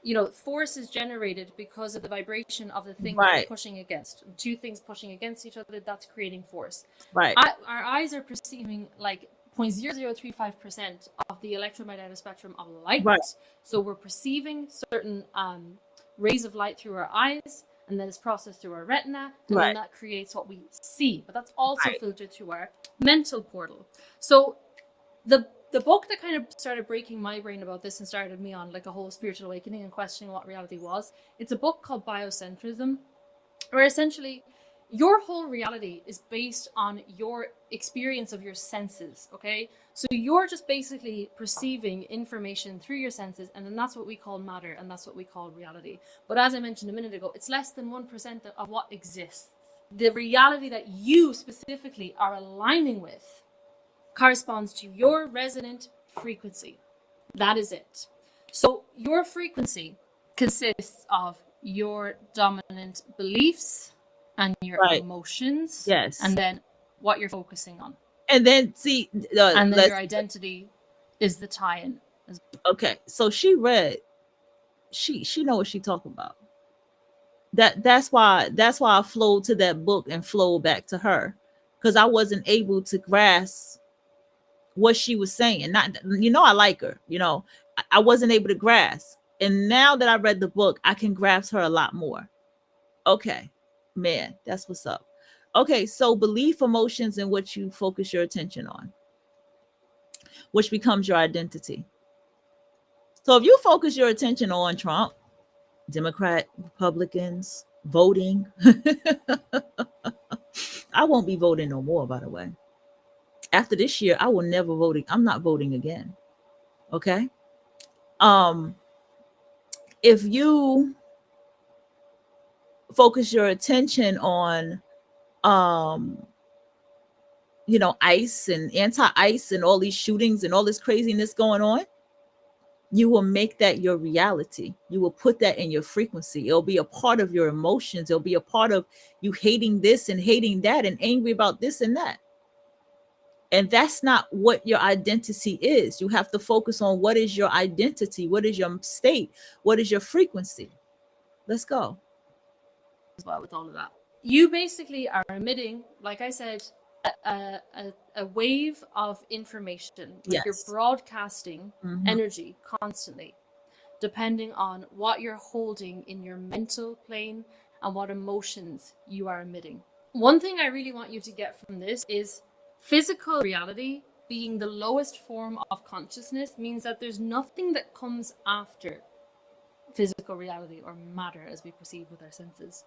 B: you know, force is generated because of the vibration of the thing that we're pushing against. Two things pushing against each other, that's creating force.
A: Right.
B: Our eyes are perceiving like 0.0035% of the electromagnetic spectrum of light.
A: Right.
B: So we're perceiving certain rays of light through our eyes, and then it's processed through our retina, and then that creates what we see. But that's also filtered through our mental portal. So the book that kind of started breaking my brain about this and started me on like a whole spiritual awakening and questioning what reality was, it's a book called Biocentrism, where essentially your whole reality is based on your experience of your senses, okay? So you're just basically perceiving information through your senses, and then that's what we call matter, and that's what we call reality. But as I mentioned a minute ago, it's less than 1% of what exists. The reality that you specifically are aligning with corresponds to your resonant frequency. That is it. So your frequency consists of your dominant beliefs and your emotions.
A: Yes.
B: And then what you're focusing on.
A: And then see,
B: and then your identity is the tie-in.
A: Okay, so she read. She know what she talking about. That's why I flowed to that book and flowed back to her, because I wasn't able to grasp what she was saying. Not, you know, I like her. You know, I wasn't able to grasp, and now that I read the book, I can grasp her a lot more. Okay, man, that's what's up. Okay, so belief, emotions, and what you focus your attention on, which becomes your identity. So if you focus your attention on Trump, Democrat, Republicans, voting, I won't be voting no more, by the way. After this year, I will never vote. I'm not voting again. Okay? If you focus your attention on you know, ICE and anti-ICE and all these shootings and all this craziness going on, you will make that your reality. You will put that in your frequency. It'll be a part of your emotions. It'll be a part of you hating this and hating that and angry about this and that. And that's not what your identity is. You have to focus on what is your identity, what is your state, what is your frequency. Let's go.
B: As well with all of that. You basically are emitting, like I said, a wave of information. Like you're broadcasting energy constantly, depending on what you're holding in your mental plane and what emotions you are emitting. One thing I really want you to get from this is physical reality being the lowest form of consciousness means that there's nothing that comes after physical reality or matter as we perceive with our senses.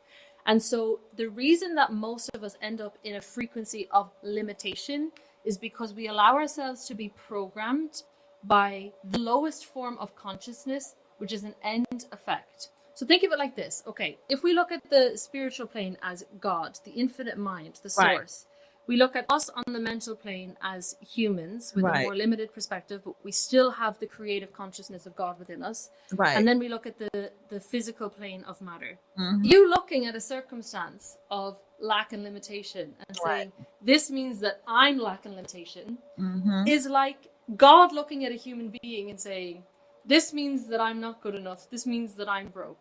B: And so the reason that most of us end up in a frequency of limitation is because we allow ourselves to be programmed by the lowest form of consciousness, which is an end effect. So think of it like this. Okay, if we look at the spiritual plane as God, the infinite mind, the source, we look at us on the mental plane as humans with a more limited perspective, but we still have the creative consciousness of God within us. And then we look at the physical plane of matter. You looking at a circumstance of lack and limitation and saying, this means that I'm lack and limitation, is like God looking at a human being and saying, this means that I'm not good enough. This means that I'm broke.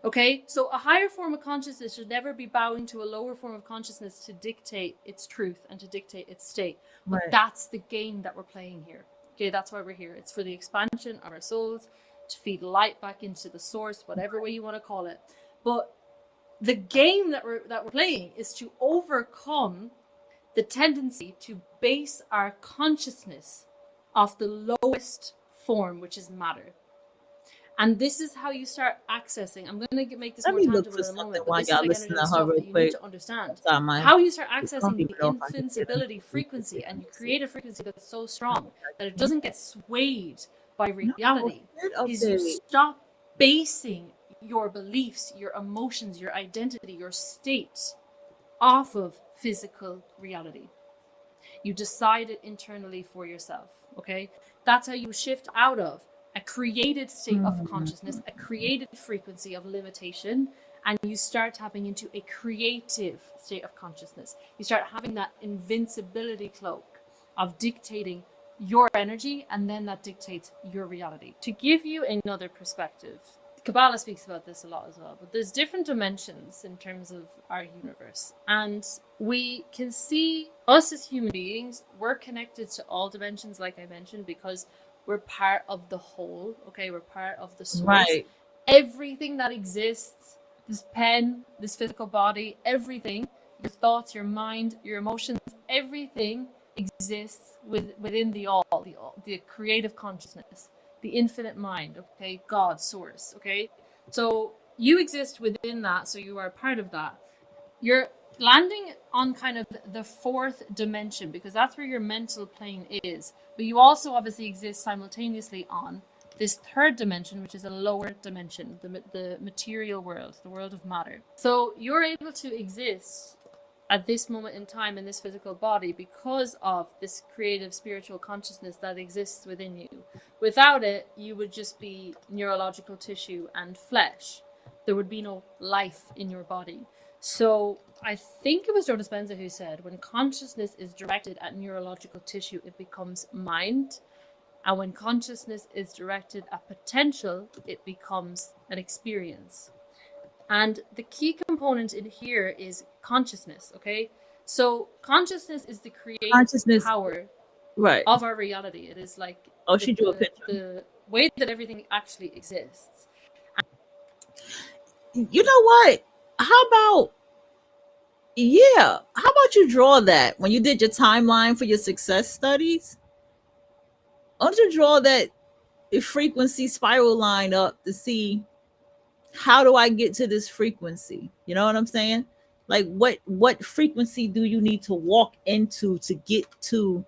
B: Okay, so a higher form of consciousness should never be bowing to a lower form of consciousness to dictate its truth and to dictate its state. But that's the game that we're playing here. Okay, that's why we're here. It's for the expansion of our souls, to feed light back into the source, whatever way you want to call it. But the game that we're playing is to overcome the tendency to base our consciousness off the lowest form, which is matter. And this is how you start accessing. I'm going to make this more tangible in a moment, but this is like energy stuff that you need to understand. How you start accessing the invincibility frequency, and you create a frequency that's so strong that it doesn't get swayed by reality, is you stop basing your beliefs, your emotions, your identity, your state off of physical reality. You decide it internally for yourself, okay? That's how you shift out of a created state of consciousness, a created frequency of limitation, and you start tapping into a creative state of consciousness. You start having that invincibility cloak of dictating your energy, and then that dictates your reality. To give you another perspective, Kabbalah speaks about this a lot as well, but there's different dimensions in terms of our universe. And we can see us as human beings, we're connected to all dimensions, like I mentioned, because we're part of the whole, okay? We're part of the source.
A: Right.
B: Everything that exists, this pen, this physical body, everything, your thoughts, your mind, your emotions, everything exists within the all, the creative consciousness, the infinite mind, okay? God, source, okay? So you exist within that, so you are part of that. You're landing on kind of the fourth dimension because that's where your mental plane is. But you also obviously exist simultaneously on this third dimension, which is a lower dimension, the material world, the world of matter. So you're able to exist at this moment in time in this physical body because of this creative spiritual consciousness that exists within you. Without it, you would just be neurological tissue and flesh. There would be no life in your body. So I think it was Joe Dispenza who said, when consciousness is directed at neurological tissue, it becomes mind. And when consciousness is directed at potential, it becomes an experience. And the key component in here is consciousness, okay? So consciousness is the creative power of our reality. It is like the way that everything actually exists.
A: You know what? How about you draw that when you did your timeline for your success studies? Why don't you draw that frequency spiral line up to see how do I get to this frequency? You know what I'm saying? Like what frequency do you need to walk into to get to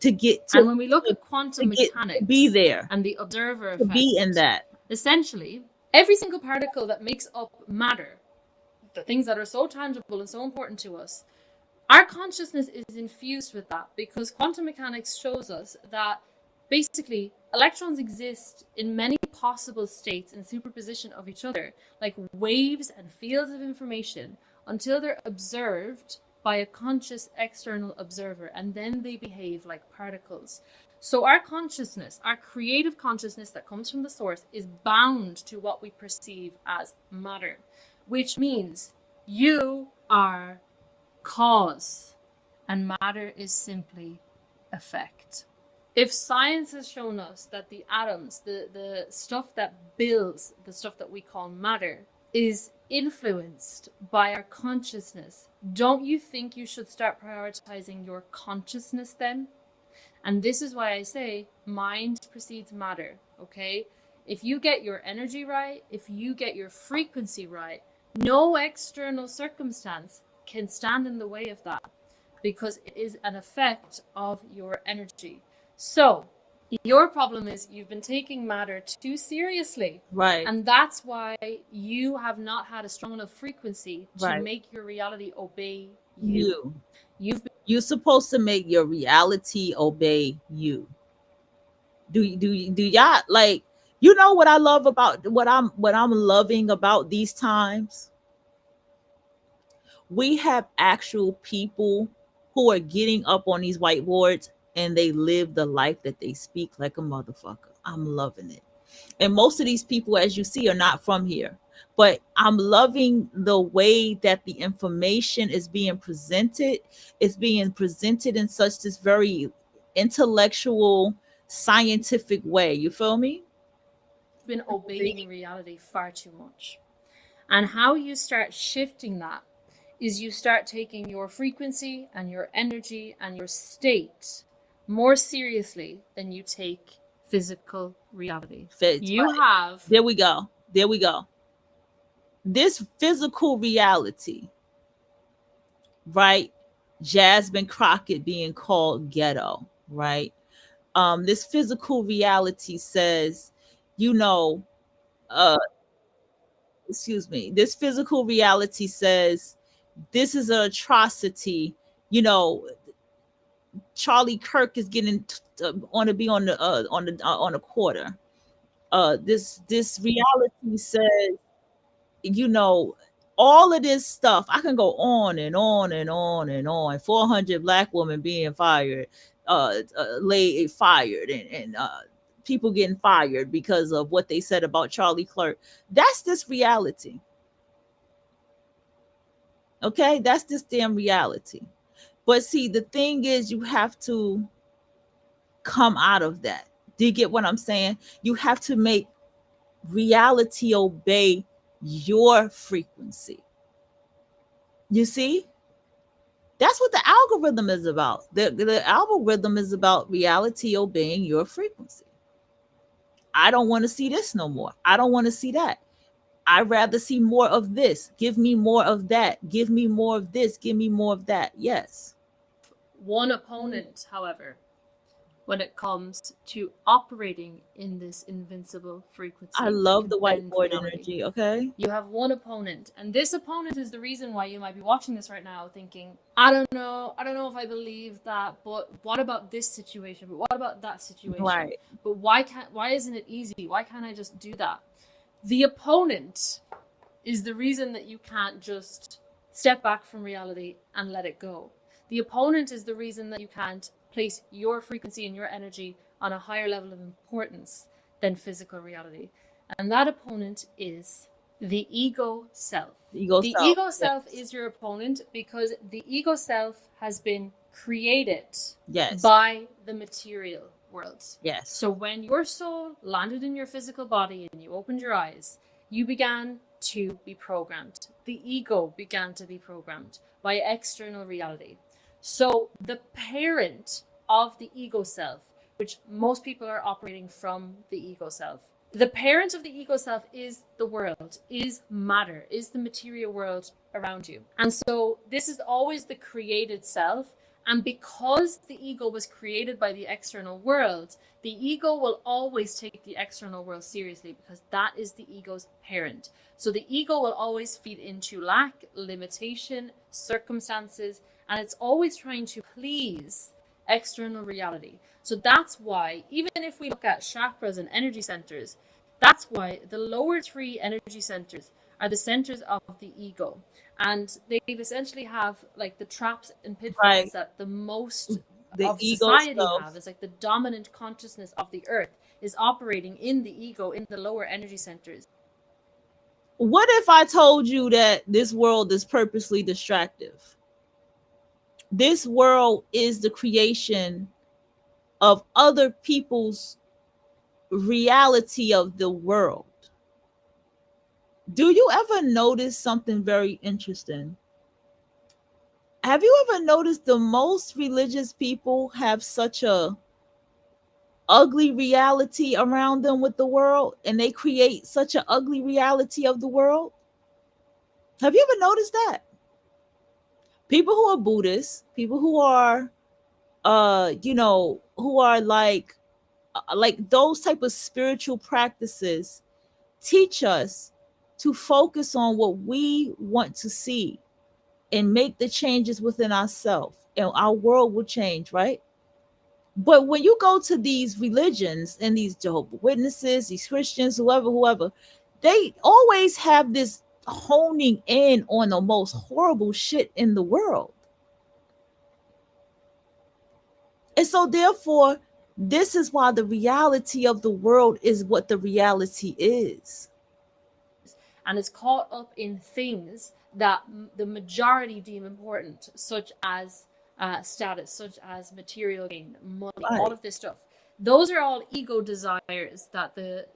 B: and when we look at quantum mechanics,
A: be there
B: and the observer
A: to
B: effect,
A: be in that.
B: Essentially, every single particle that makes up matter, the things that are so tangible and so important to us, our consciousness is infused with that, because quantum mechanics shows us that basically electrons exist in many possible states in superposition of each other, like waves and fields of information, until they're observed by a conscious external observer, and then they behave like particles. So our consciousness, our creative consciousness that comes from the source, is bound to what we perceive as matter, which means you are cause and matter is simply effect. If science has shown us that the atoms, the stuff that builds, the stuff that we call matter, is influenced by our consciousness, don't you think you should start prioritizing your consciousness then? And this is why I say mind precedes matter, okay? If you get your energy right, if you get your frequency right, no external circumstance can stand in the way of that, because it is an effect of your energy. So your problem is you've been taking matter too seriously.
A: Right.
B: And that's why you have not had a strong enough frequency to make your reality obey you.
A: You're supposed to make your reality obey you. Do y'all like, you know what I love about what I'm loving about these times? We have actual people who are getting up on these whiteboards and they live the life that they speak like a motherfucker. I'm loving it. And most of these people, as you see, are not from here. But I'm loving the way that the information is being presented. It's being presented in such this very intellectual, scientific way. You feel me?
B: Been obeying reality far too much. And how you start shifting that is you start taking your frequency and your energy and your state more seriously than you take physical reality. There we go. This physical reality, right? Jasmine Crockett being called ghetto, right? This physical reality says,
A: excuse me, this physical reality says this is an atrocity. You know, Charlie Kirk is getting on to be on the quarter. This reality says, you know, all of this stuff. I can go on and on and on and on. 400 black women being fired, fired, and people getting fired because of what they said about Charlie Kirk. That's this reality. Okay, that's this damn reality. But see, the thing is, you have to come out of that. Do you get what I'm saying? You have to make reality obey your frequency. You see? That's what the algorithm is about. The algorithm is about reality obeying your frequency. I don't want to see this no more. I don't want to see that. I'd rather see more of this. Give me more of that. Give me more of this. Give me more of that. Yes.
B: One opponent, however, when it comes to operating in this invincible frequency.
A: I love the whiteboard energy, okay?
B: You have one opponent, and this opponent is the reason why you might be watching this right now thinking, I don't know if I believe that, but what about this situation? But what about that situation?
A: Right.
B: But why isn't it easy? Why can't I just do that? The opponent is the reason that you can't just step back from reality and let it go. The opponent is the reason that you can't place your frequency and your energy on a higher level of importance than physical reality. And that opponent is the ego self. The ego self is your opponent because the ego self has been created by the material world.
A: Yes.
B: So when your soul landed in your physical body and you opened your eyes, you began to be programmed. The ego began to be programmed by external reality. So the parent of the ego self, which most people are operating from the ego self, the parent of the ego self is the world, is matter, is the material world around you. And so this is always the created self. And because the ego was created by the external world, the ego will always take the external world seriously because that is the ego's parent. So the ego will always feed into lack, limitation, circumstances, and it's always trying to please external reality. So that's why, even if we look at chakras and energy centers, that's why the lower three energy centers are the centers of the ego. And they essentially have like the traps and pitfalls that the most of society have. It's like the dominant consciousness of the earth is operating in the ego, in the lower energy centers.
A: What if I told you that this world is purposely distractive? This world is the creation of other people's reality of the world. Do you ever notice something very interesting? Have you ever noticed the most religious people have such a ugly reality around them with the world, and they create such an ugly reality of the world? Have you ever noticed that? People who are Buddhists, people who are, who are like those type of spiritual practices teach us to focus on what we want to see and make the changes within ourselves, and our world will change, right? But when you go to these religions and these Jehovah's Witnesses, these Christians, whoever, they always have this honing in on the most horrible shit in the world. And so therefore, this is why the reality of the world is what the reality is.
B: And it's caught up in things that the majority deem important, such as status, such as material gain, money, all of this stuff. Those are all ego desires that the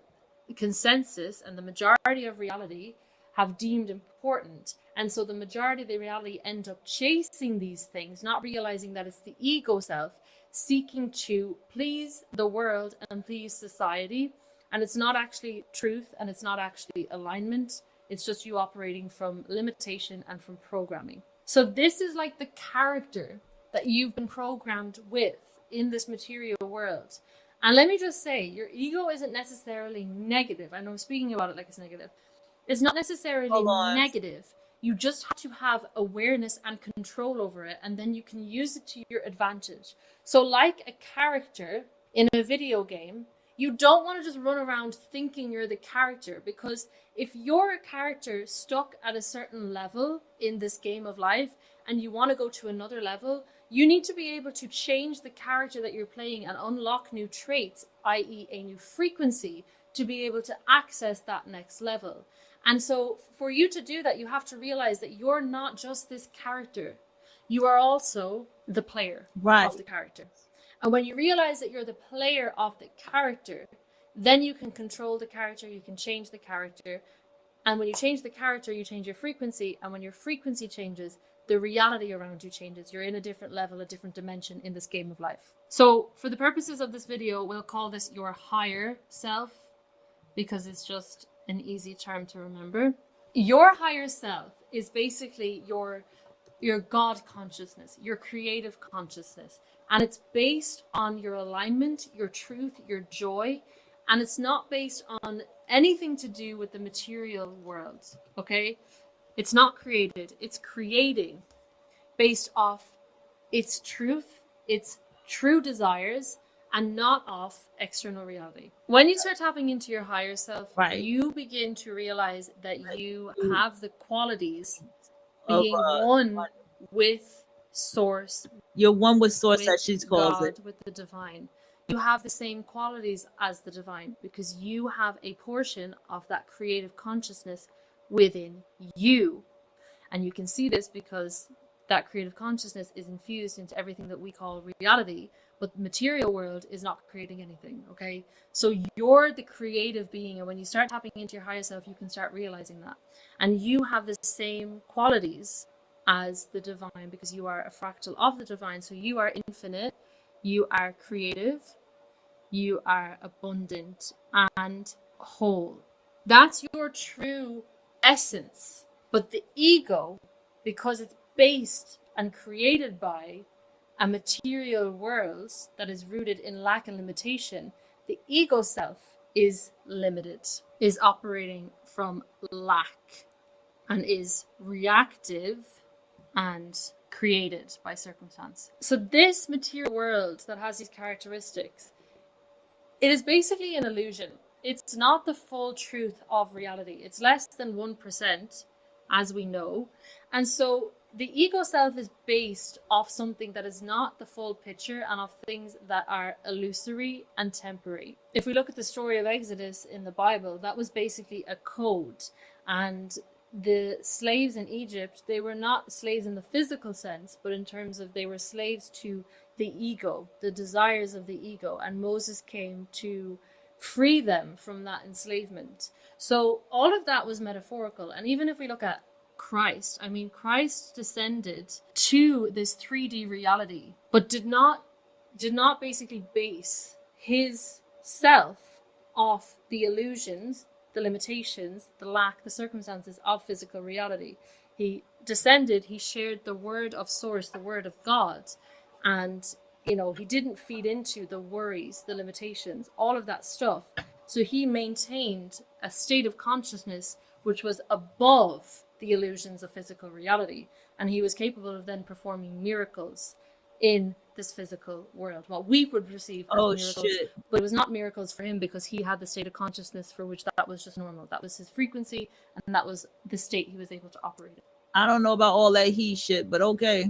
B: consensus and the majority of reality have deemed important. And so the majority of the reality end up chasing these things, not realizing that it's the ego self seeking to please the world and please society. And it's not actually truth, and it's not actually alignment. It's just you operating from limitation and from programming. So this is like the character that you've been programmed with in this material world. And let me just say, your ego isn't necessarily negative. I know I'm speaking about it like it's negative. is not necessarily negative. You just have to have awareness and control over it, and then you can use it to your advantage. So like a character in a video game, you don't want to just run around thinking you're the character, because if you're a character stuck at a certain level in this game of life and you want to go to another level, you need to be able to change the character that you're playing and unlock new traits, i.e. a new frequency, to be able to access that next level. And so for you to do that, you have to realize that you're not just this character. You are also the player of the character. And when you realize that you're the player of the character, then you can control the character, you can change the character. And when you change the character, you change your frequency. And when your frequency changes, the reality around you changes. You're in a different level, a different dimension in this game of life. So for the purposes of this video, we'll call this your higher self, because it's just an easy term to remember. Your higher self is basically your God consciousness, your creative consciousness. And it's based on your alignment, your truth, your joy. And it's not based on anything to do with the material world, okay? It's not created, it's creating based off its truth, its true desires, and not off external reality. When you start tapping into your higher self, you begin to realize that you have the qualities being one with source.
A: You're one with source, that she calls
B: God,
A: it.
B: With the divine. You have the same qualities as the divine, because you have a portion of that creative consciousness within you. And you can see this because that creative consciousness is infused into everything that we call reality, but the material world is not creating anything, okay? So you're the creative being, and when you start tapping into your higher self, you can start realizing that. And you have the same qualities as the divine, because you are a fractal of the divine. So you are infinite, you are creative, you are abundant and whole. That's your true essence. But the ego, because it's based and created by a material world that is rooted in lack and limitation, the ego self is limited, is operating from lack, and is reactive and created by circumstance. So this material world that has these characteristics, it is basically an illusion. It's not the full truth of reality. It's less than 1%, as we know. And so the ego self is based off something that is not the full picture, and of things that are illusory and temporary. If we look at the story of Exodus in the Bible, that was basically a code. And the slaves in Egypt, they were not slaves in the physical sense, but in terms of they were slaves to the ego, the desires of the ego. And Moses came to free them from that enslavement. So all of that was metaphorical. And even if we look at Christ, I mean, Christ descended to this 3D reality, but did not basically base his self off the illusions, the limitations, the lack, the circumstances of physical reality. He descended, he shared the word of source, the word of God. And, you know, he didn't feed into the worries, the limitations, all of that stuff. So he maintained a state of consciousness which was above the illusions of physical reality. And he was capable of then performing miracles in this physical world, what we would perceive as miracles. Shit. But it was not miracles for him, because he had the state of consciousness for which that was just normal. That was his frequency, and that was the state he was able to operate in.
A: I don't know about all that he shit, but okay.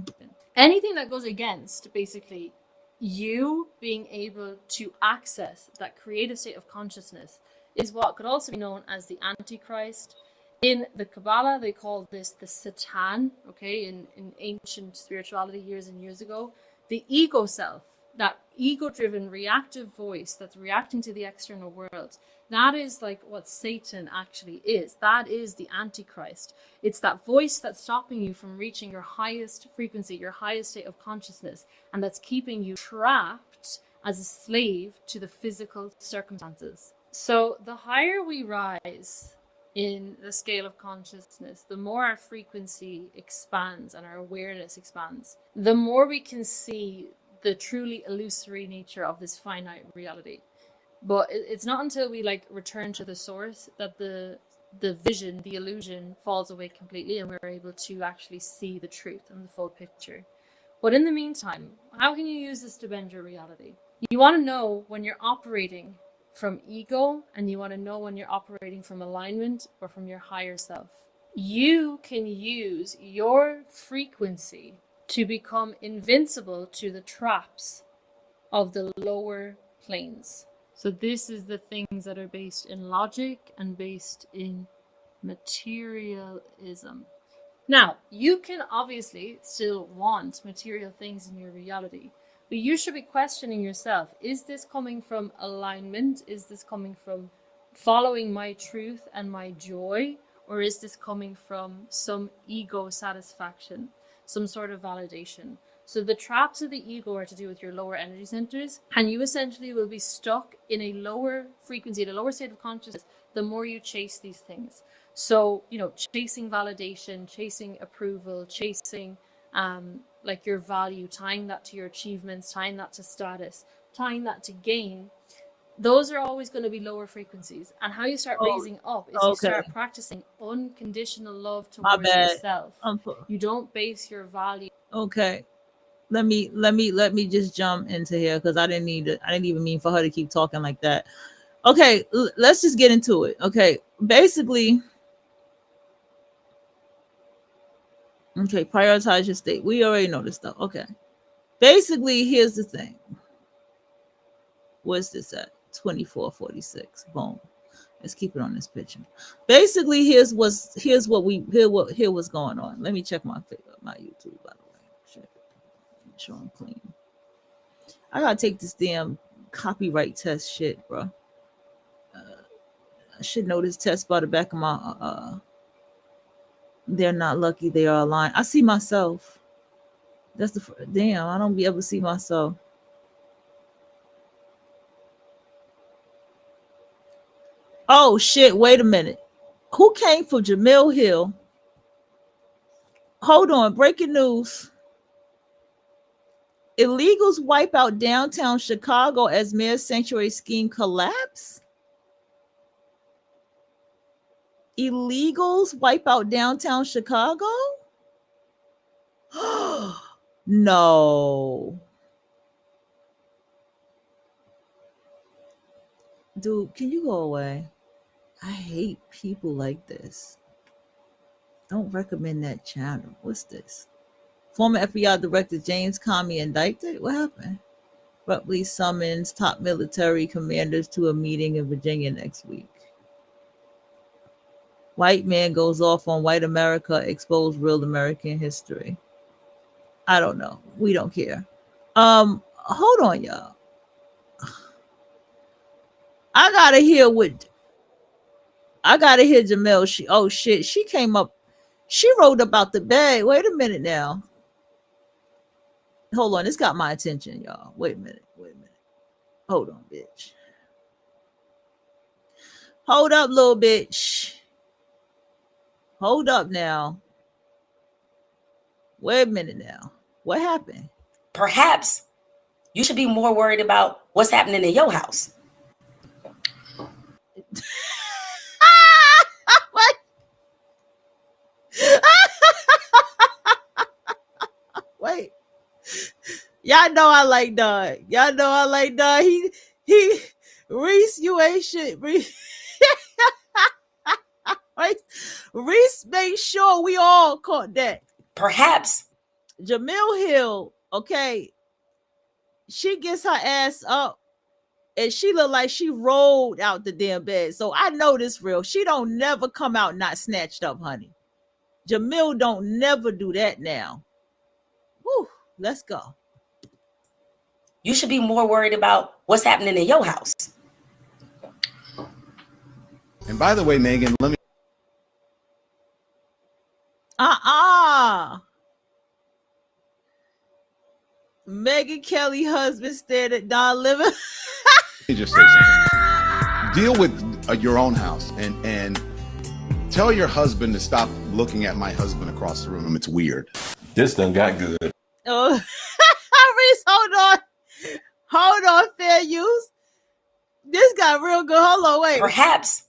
B: Anything that goes against basically you being able to access that creative state of consciousness is what could also be known as the Antichrist. In the Kabbalah, they call this the Satan, okay, in ancient spirituality years and years ago. The ego self, that ego-driven reactive voice that's reacting to the external world, that is like what Satan actually is. That is the Antichrist. It's that voice that's stopping you from reaching your highest frequency, your highest state of consciousness, and that's keeping you trapped as a slave to the physical circumstances. So the higher we rise in the scale of consciousness, the more our frequency expands and our awareness expands, the more we can see the truly illusory nature of this finite reality. But it's not until we return to the source that the the vision, the illusion falls away completely, and we're able to actually see the truth and the full picture. But in the meantime, how can you use this to bend your reality? You want to know when you're operating from ego, and you want to know when you're operating from alignment or from your higher self. You can use your frequency to become invincible to the traps of the lower planes. So this is the things that are based in logic and based in materialism. Now, you can obviously still want material things in your reality, but you should be questioning yourself. Is this coming from alignment? Is this coming from following my truth and my joy? Or is this coming from some ego satisfaction, some sort of validation? So the traps of the ego are to do with your lower energy centers, and you essentially will be stuck in a lower frequency, in a lower state of consciousness, the more you chase these things. So, chasing validation, chasing approval, chasing like your value, tying that to your achievements, tying that to status, tying that to gain. Those are always going to be lower frequencies. And how you start raising up is you start practicing unconditional love towards yourself. You don't base your value.
A: Okay. Let me just jump into here, because I didn't even mean for her to keep talking like that. Okay, let's just get into it. Okay, basically, okay, prioritize your state. We already know this stuff. Okay, basically, here's the thing. What's this at? 2446. Boom. Let's keep it on this picture. Basically, here's what's going on. Let me check my YouTube, by the way. Make sure I'm clean. I gotta take this damn copyright test shit, bro. I should know this test by the back of my they're not lucky, they are aligned. I see myself. That's the damn, I don't be able to see myself. Oh shit, wait a minute. Who came for Jamil Hill? Hold on, breaking news. Illegals wipe out downtown Chicago as mayor sanctuary scheme collapse? Illegals wipe out downtown Chicago? No. Dude, can you go away? I hate people like this. Don't recommend that channel. What's this? Former FBI Director James Comey indicted? What happened? Abruptly summons top military commanders to a meeting in Virginia next week. White man goes off on white America, expose real American history. I don't know. We don't care. Hold on, y'all. I gotta hear Jamil. She came up. She wrote about the bag. Wait a minute now. Hold on, this got my attention, y'all. Wait a minute. Hold on, bitch. Hold up, little bitch. Hold up now. Wait a minute now. What happened?
N: Perhaps you should be more worried about what's happening in your house.
A: What? Wait. Y'all know I like Doug. He Reese, you ain't shit. Reese made sure we all caught that.
N: Perhaps
A: Jamil Hill, okay, she gets her ass up and she look like she rolled out the damn bed. So I know this real. She don't never come out not snatched up, honey. Jamil don't never do that now. Whew, let's go.
N: You should be more worried about what's happening in your house.
T: And by the way, Megan, let me.
A: Megyn Kelly husband stared at Don Lemon.
T: Let me just say something. Deal with your own house and tell your husband to stop looking at my husband across the room. It's weird.
U: This done got good.
A: Oh, Reese, hold on, fair use. This got real good. Hold on, wait.
N: Perhaps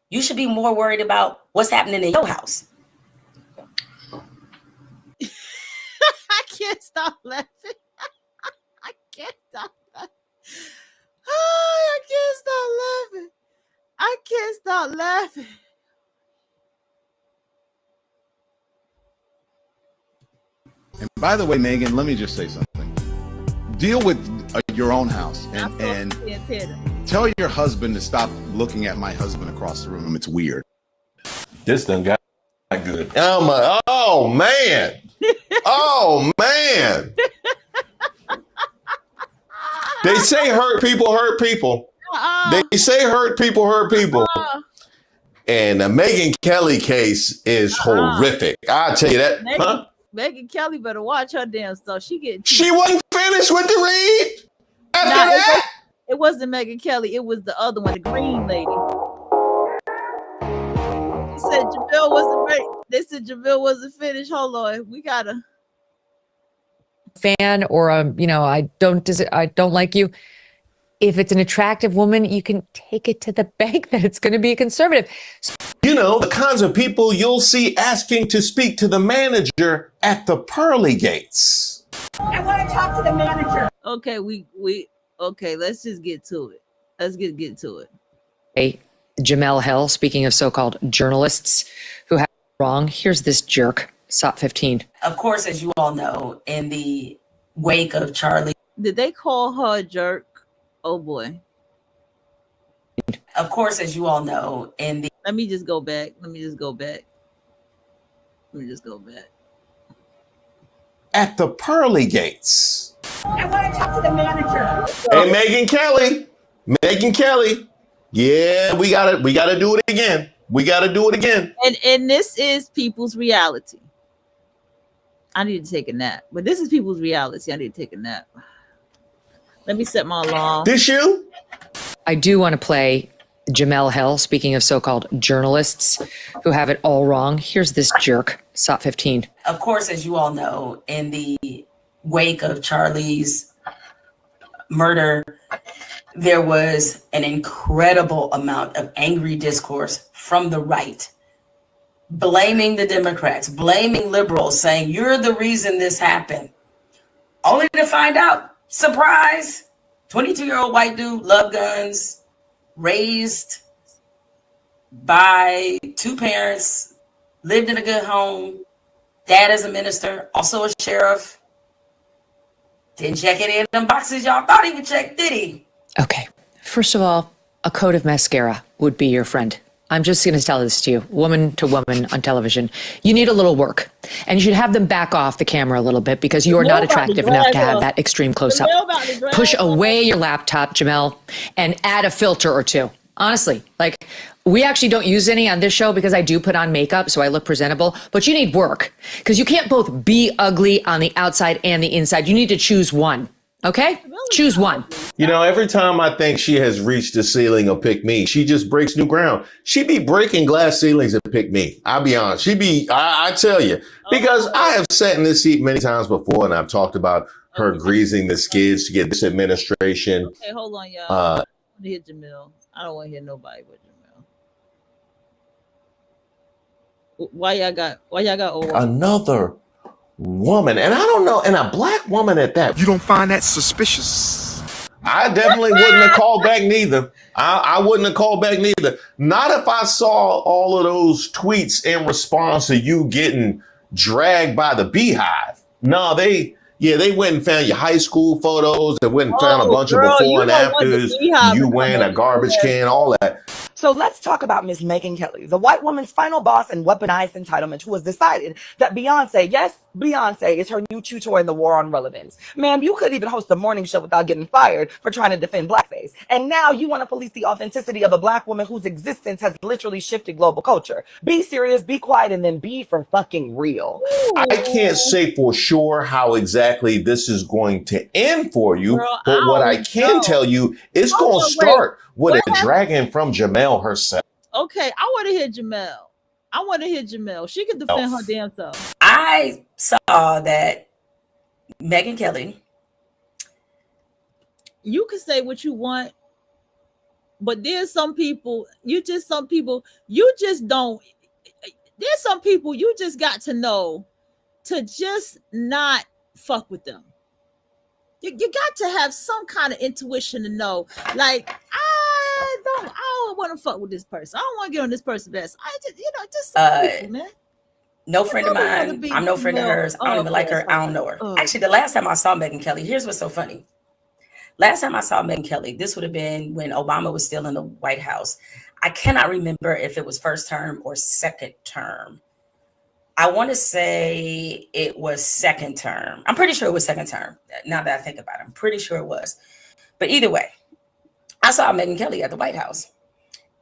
N: You should be more worried about what's happening in your house.
A: I can't stop laughing. I can't stop laughing. Oh, I can't stop laughing. I can't stop laughing.
T: And by the way, Megan, let me just say something. Deal with your own house and tell your husband to stop looking at my husband across the room. It's weird.
U: This done got good.
E: Oh man. Oh man. They say hurt people hurt people. They say hurt people hurt people. And the Megyn Kelly case is horrific. I'll tell you that.
A: Megyn Kelly better watch her damn stuff. She
E: wasn't finished with the read. After that,
A: it wasn't Megyn Kelly. It was the other one, the green lady. She said Jamil wasn't ready. They said Jamil wasn't finished. Hold on, we gotta.
V: Fan or I don't like you. If it's an attractive woman, you can take it to the bank that it's going to be a conservative.
E: You know, the kinds of people you'll see asking to speak to the manager at the pearly gates.
N: I want to talk to the manager.
A: Okay, okay, let's just get to it. Let's get to it.
V: Hey, Jemele Hill, speaking of so-called journalists who have wrong, here's this jerk, SOT 15.
N: Of course, as you all know, in the wake of Charlie.
A: Did they call her a jerk? Oh boy.
N: Of course, as you all know,
A: let me just go back.
E: At the pearly gates.
N: I want to talk to the manager.
E: Hey, Megyn Kelly. Yeah, we gotta do it again. We gotta do it again.
A: And this is people's reality. I need to take a nap, but this is people's reality. I need to take a nap. Let me set my alarm.
E: This you?
V: I do want to play Jemele Hill, speaking of so-called journalists who have it all wrong. Here's this jerk, SOT 15.
N: Of course, as you all know, in the wake of Charlie's murder, there was an incredible amount of angry discourse from the right, blaming the Democrats, blaming liberals, saying, you're the reason this happened. Only to find out, surprise, 22-year-old white dude, loved guns, raised by two parents, lived in a good home. Dad is a minister, also a sheriff. Didn't check any of them boxes y'all thought he would check, did he?
V: Okay, first of all, a coat of mascara would be your friend. I'm just going to tell this to you, woman to woman on television. You need a little work, and you should have them back off the camera a little bit because you are not attractive enough to have that extreme close-up. Push away your laptop, Jemele, and add a filter or two. Honestly, we actually don't use any on this show because I do put on makeup, so I look presentable, but you need work because you can't both be ugly on the outside and the inside. You need to choose one. Okay? Choose one.
E: You know, every time I think she has reached the ceiling of Pick Me, she just breaks new ground. She be breaking glass ceilings at Pick Me. I'll be honest. I tell you, because I have sat in this seat many times before and I've talked about her greasing the skids to get this administration.
A: Okay, hold on, y'all. I want to hear Jamil. I don't want to hear nobody but Jamil. Why y'all got over?
E: Another woman, and I don't know, and a black woman at that.
W: You don't find that suspicious?
E: I definitely wouldn't have called back neither. I wouldn't have called back neither. Not if I saw all of those tweets in response to you getting dragged by the beehive. No, they went and found your high school photos. They went and found a bunch of before and afters. You wearing a garbage can, all that.
X: So let's talk about Miss Megyn Kelly, the white woman's final boss and weaponized entitlement, who has decided that Beyonce, yes, Beyonce is her new tutor in the war on relevance. Ma'am, you couldn't even host a morning show without getting fired for trying to defend blackface. And now you want to police the authenticity of a black woman whose existence has literally shifted global culture. Be serious, be quiet, and then be for fucking real.
E: I can't say for sure how exactly this is going to end for you, girl, but what I can tell you, it's going to start with a dragon from Jemele herself.
A: Okay, I want to hear Jemele. She can defend her damn self.
N: I saw that Megyn Kelly.
A: You can say what you want, But there's some people you just don't. There's some people you just got to know to just not fuck with them. You got to have some kind of intuition to know, like, I don't want to fuck with this person. I don't want to get on this person's best. People, man.
N: No friend of mine. I'm no friend of hers. I don't even like her. I don't know her. Actually, the last time I saw Megyn Kelly, here's what's so funny. Last time I saw Megyn Kelly, this would have been when Obama was still in the White House. I cannot remember if it was first term or second term. I want to say it was second term. I'm pretty sure it was second term. Now that I think about it, I'm pretty sure it was. But either way, I saw Megyn Kelly at the White House.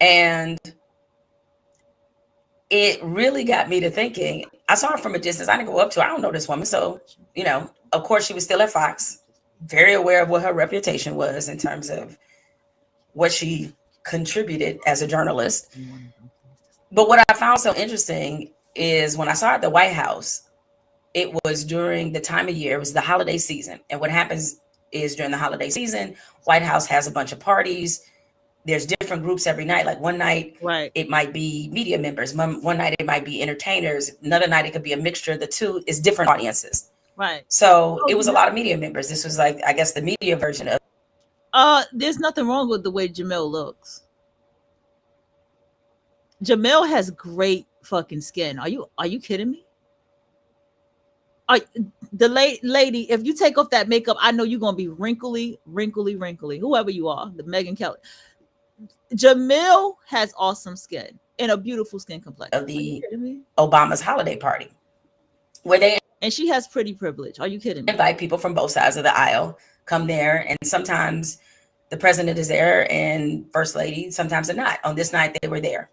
N: And it really got me to thinking. I saw her from a distance. I didn't go up to her. I don't know this woman. So, of course, she was still at Fox, very aware of what her reputation was in terms of what she contributed as a journalist. But what I found so interesting is when I saw her at the White House, it was during the time of year, it was the holiday season. And what happens is during the holiday season, White House has a bunch of parties. There's different groups every night. Like one night, it might be media members. One night it might be entertainers. Another night it could be a mixture of the two. It's different audiences.
A: Right.
N: So it was a lot of media members. This was like, I guess, the media version of.
A: There's nothing wrong with the way Jamel looks. Jamel has great fucking skin. Are you kidding me? The lady, if you take off that makeup, I know you're gonna be wrinkly. Whoever you are, the Megyn Kelly. Jamel has awesome skin and a beautiful skin complexion.
N: Of the Obama's holiday party,
A: and she has pretty privilege. Are you kidding me?
N: Invite people from both sides of the aisle, come there, and sometimes the president is there and first lady. Sometimes they're not. On this night, they were there.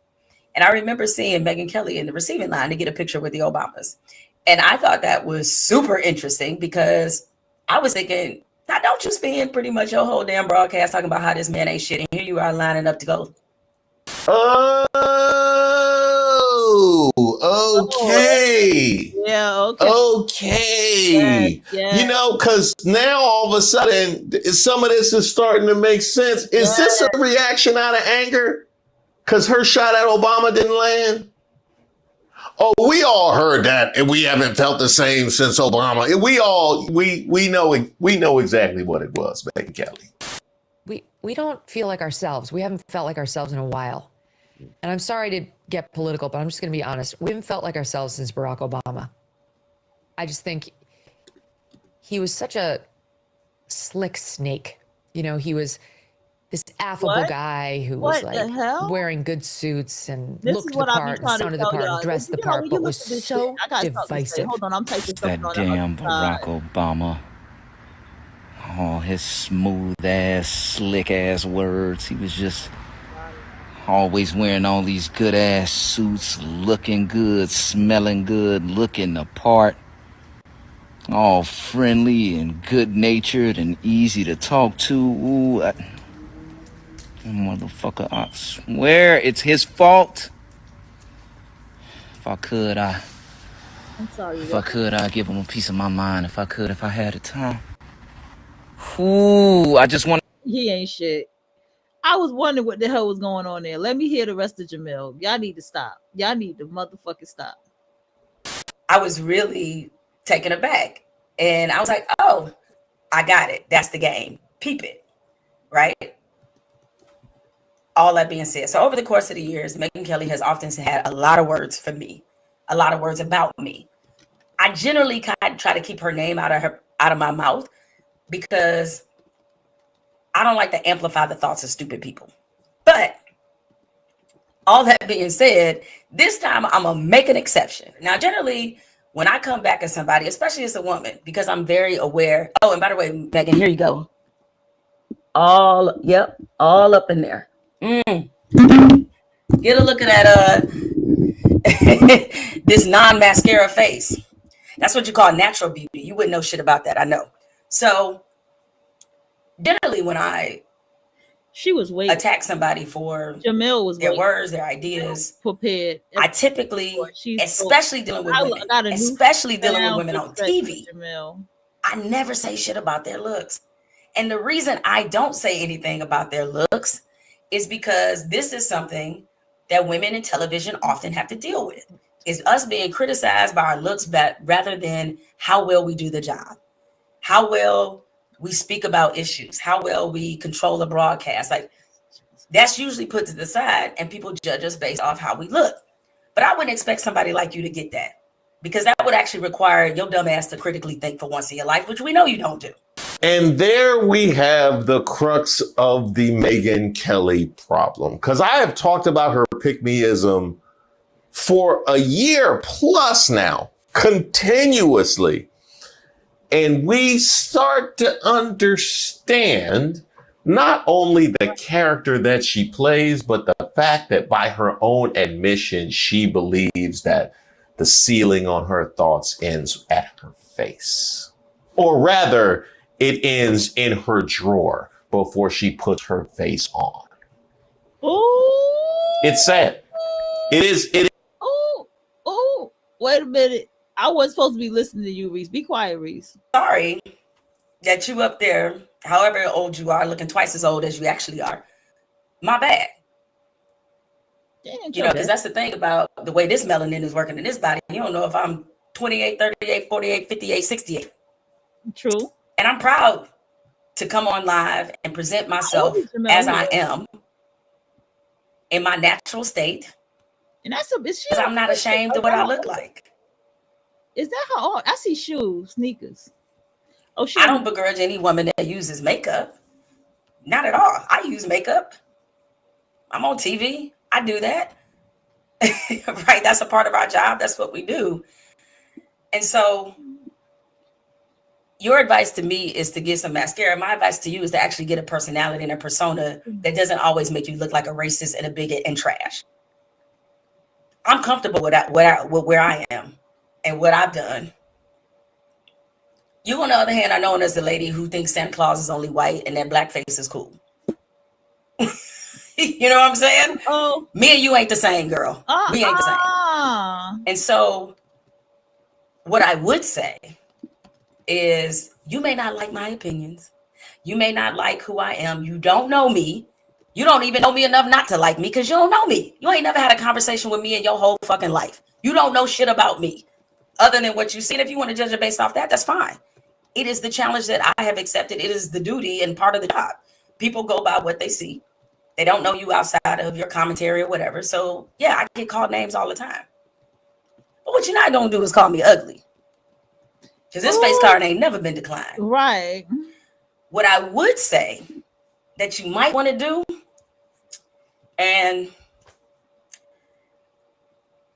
N: And I remember seeing Megyn Kelly in the receiving line to get a picture with the Obamas. And I thought that was super interesting because I was thinking, now don't you spend pretty much your whole damn broadcast talking about how this man ain't shit. And here you are lining up to go.
E: Oh, okay.
A: Yeah,
E: okay.
A: Yes.
E: Because now all of a sudden, some of this is starting to make sense. Is this a reaction out of anger? Because her shot at Obama didn't land? Oh, we all heard that, and we haven't felt the same since Obama. We know exactly what it was, Megyn Kelly.
V: We don't feel like ourselves. We haven't felt like ourselves in a while. And I'm sorry to get political, but I'm just going to be honest. We haven't felt like ourselves since Barack Obama. I just think he was such a slick snake. He was this affable guy who was like wearing good suits and looked the part, and sounded the part, dressed the part, but was so divisive.
A: Hold on, I'm typing
C: that damn Barack Obama. All his smooth ass, slick ass words. He was just always wearing all these good ass suits, looking good, smelling good, looking the part. All friendly and good natured and easy to talk to. Ooh, motherfucker, I swear it's his fault. If I could, I'm sorry. If I could, I'd give him a piece of my mind. If I had the time. Ooh, I just want.
A: He ain't shit. I was wondering what the hell was going on there. Let me hear the rest of Jamel. Y'all need to stop. Y'all need to motherfucking stop.
N: I was really taken aback. And I was like, oh, I got it. That's the game. Peep it. Right? All that being said, so over the course of the years, Megyn Kelly has often had a lot of words for me, a lot of words about me. I generally kind of try to keep her name out of my mouth because I don't like to amplify the thoughts of stupid people. But all that being said, this time I'm gonna make an exception. Now, generally, when I come back at somebody, especially as a woman, because I'm very aware. Oh, and by the way, Megyn, here you go. All up in there. Get a look at that this non-mascara face. That's what you call natural beauty. You wouldn't know shit about that, I know. So generally when
A: she was waiting.
N: Attack somebody for
A: Jamel was
N: their words, their ideas.
A: Prepared.
N: I typically, especially dealing with women, especially dealing with women on TV, I never say shit about their looks. And the reason I don't say anything about their looks is because this is something that women in television often have to deal with, is us being criticized by our looks rather than how well we do the job, how well we speak about issues, how well we control the broadcast. Like, that's usually put to the side and people judge us based off how we look. But I wouldn't expect somebody like you to get that, because that would actually require your dumb ass to critically think for once in your life, which we know you don't do.
E: And there we have the crux of the Megyn Kelly problem. Because I have talked about her pick-me-ism for a year plus now, continuously. And we start to understand not only the character that she plays, but the fact that by her own admission, she believes that the ceiling on her thoughts ends at her face. Or rather, it ends in her drawer before she puts her face on.
A: Oh,
E: it's sad. It is.
A: Oh, wait a minute. I wasn't supposed to be listening to you, Reese. Be quiet, Reese.
N: Sorry that you up there, however old you are, looking twice as old as you actually are. My bad. You know, because that's the thing about the way this melanin is working in this body. You don't know if I'm 28, 38, 48, 58, 68.
A: True.
N: And I'm proud to come on live and present myself as I am in my natural state.
A: And that's a bitch.
N: Because I'm not ashamed of what I look like.
A: Is that how old? I see shoes, sneakers. Oh,
N: I don't begrudge any woman that uses makeup. Not at all. I use makeup. I'm on TV. I do that. Right? That's a part of our job. That's what we do. And so your advice to me is to get some mascara. My advice to you is to actually get a personality and a persona that doesn't always make you look like a racist and a bigot and trash. I'm comfortable with where I am and what I've done. You, on the other hand, are known as the lady who thinks Santa Claus is only white and that blackface is cool. You know what I'm saying?
A: Oh,
N: me and you ain't the same, girl. We ain't the same. And so what I would say is, you may not like my opinions. You may not like who I am. You don't know me. You don't even know me enough not to like me because you don't know me. You ain't never had a conversation with me in your whole fucking life. You don't know shit about me other than what you see. And if you want to judge it based off that, that's fine. It is the challenge that I have accepted. It is the duty and part of the job. People go by what they see. They don't know you outside of your commentary or whatever. So yeah, I get called names all the time. But what you're not going to do is call me ugly. Because this face card ain't never been declined.
A: Right.
N: What I would say that you might want to do, and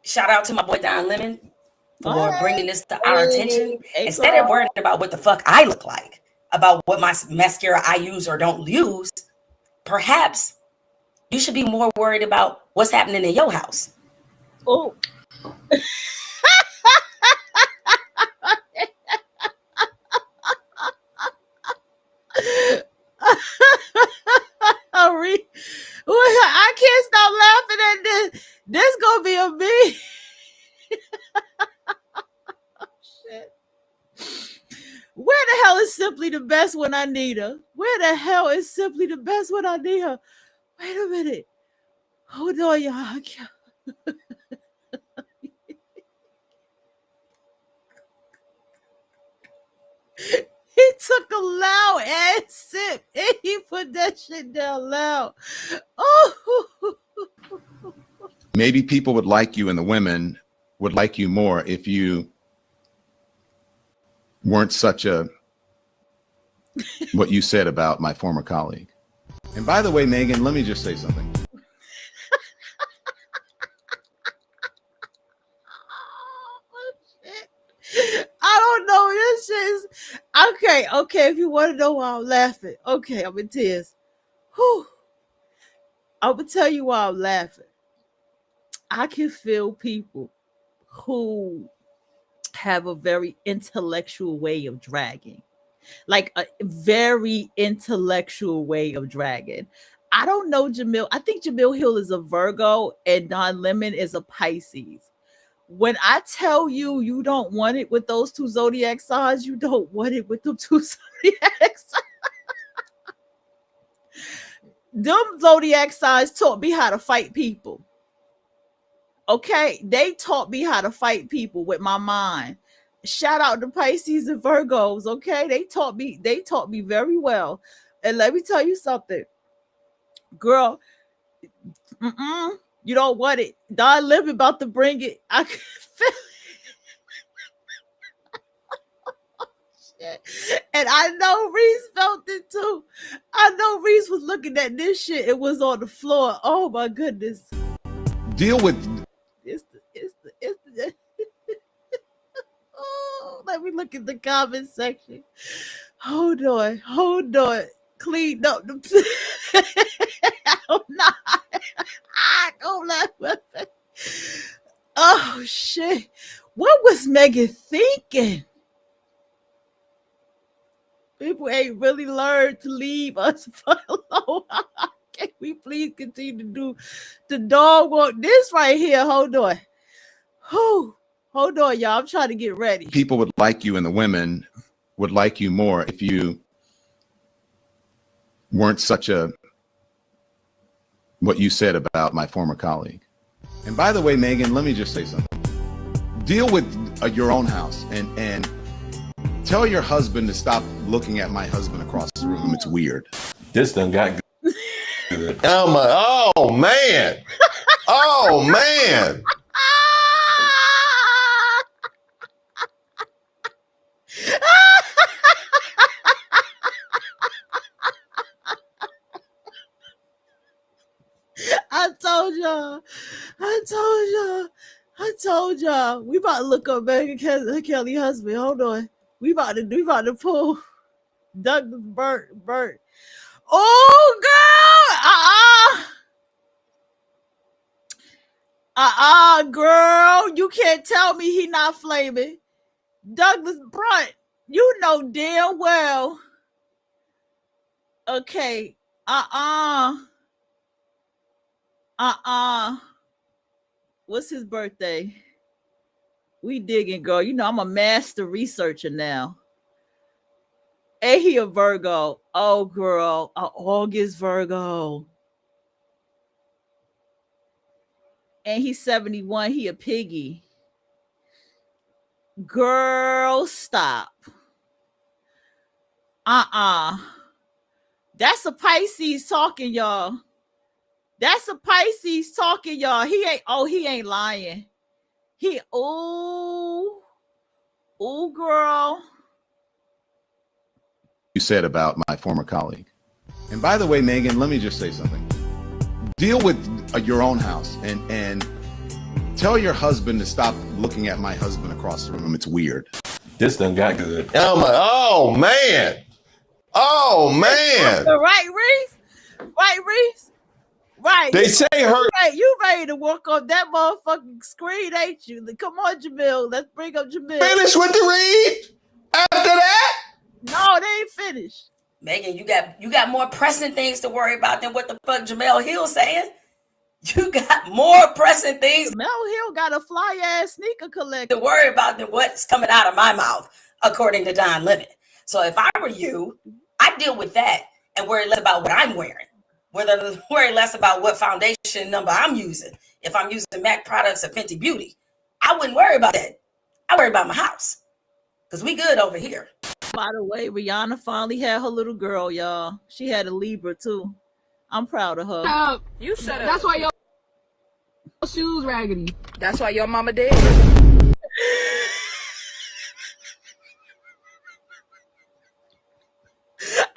N: shout out to my boy Don Lemon for bringing this to our attention. Instead of worrying about what the fuck I look like, about what my mascara I use or don't use, perhaps you should be more worried about what's happening in your house.
A: Oh. I can't stop laughing at this. This gonna be a me. Shit. Where the hell is Simply the Best when I need her? Where the hell is Simply the Best when I need her? Wait a minute. Hold on, y'all. He took a loud ass sip and he put that shit down loud. Oh.
T: Maybe people would like you and the women would like you more if you weren't such a, what you said about my former colleague. And by the way, Megyn, let me just say something.
A: I don't know. This is okay. Okay, if you want to know why I'm laughing, okay, I'm in tears. Whew. I will tell you why I'm laughing. I can feel people who have a very intellectual way of dragging, like a very intellectual way of dragging. I don't know Jamil. I think Jamil Hill is a Virgo and Don Lemon is a Pisces. When I tell you, you don't want it with those two zodiac signs, you don't want it with the two zodiac signs. them zodiac signs taught me how to fight people. Okay, they taught me how to fight people with my mind. Shout out to Pisces and Virgos. Okay, they taught me very well. And let me tell you something, girl. You don't want it. Don Lemon about to bring it. I can feel it. And I know Reese felt it too. I know Reese was looking at this shit. It was on the floor. Oh my goodness.
T: Deal with.
A: It's the oh, let me look at the comment section. Hold on. Clean up the. I'm not. Don't let. Oh shit! What was Megan thinking? People ain't really learned to leave us alone. Can we please continue to do the dog walk? This right here. Hold on, y'all. I'm trying to get ready.
T: People would like you, and the women would like you more if you weren't such a. What you said about my former colleague. And by the way, Megan, let me just say something. Deal with your own house and tell your husband to stop looking at my husband across the room. It's weird.
U: This done got good.
E: Oh man. Oh man. I told y'all. We about to look up Megan Kelly husband. Hold on. We about to pull Douglas Burt. Oh girl. Girl. You can't tell me he not flaming. Douglas Brunt. You know damn well. Okay. What's his birthday? We digging, girl. You know I'm a master researcher now. And he a Virgo. Oh, girl. An August Virgo. And he's 71. He a piggy. Girl, stop. That's a Pisces talking, y'all. That's a Pisces talking, y'all. He ain't lying. Girl.
T: You said about my former colleague. And by the way, Megan, let me just say something. Deal with your own house and tell your husband to stop looking at my husband across the room. It's weird.
U: This done got good.
E: Oh man.
A: Right, Reese? Right.
E: They say her.
A: You ready to walk off that motherfucking screen, ain't you? Come on, Jamil. Let's bring up Jamil.
E: Finish with the read. After that?
A: No, they ain't finished.
N: Megan, you got more pressing things to worry about than what the fuck Jamel Hill saying. You got more pressing things.
A: Jamel Hill got a fly ass sneaker collection
N: to worry about than what's coming out of my mouth, according to Don Lemon. So if I were you, I'd deal with that and worry less about what I'm wearing. Worry less about what foundation number I'm using. If I'm using MAC products or Fenty Beauty, I wouldn't worry about that. I worry about my house because we good over here.
A: By the way, Rihanna finally had her little girl, y'all. She had a Libra too. I'm proud of her.
D: You shut up. That's why your shoes raggedy.
F: That's why your mama dead.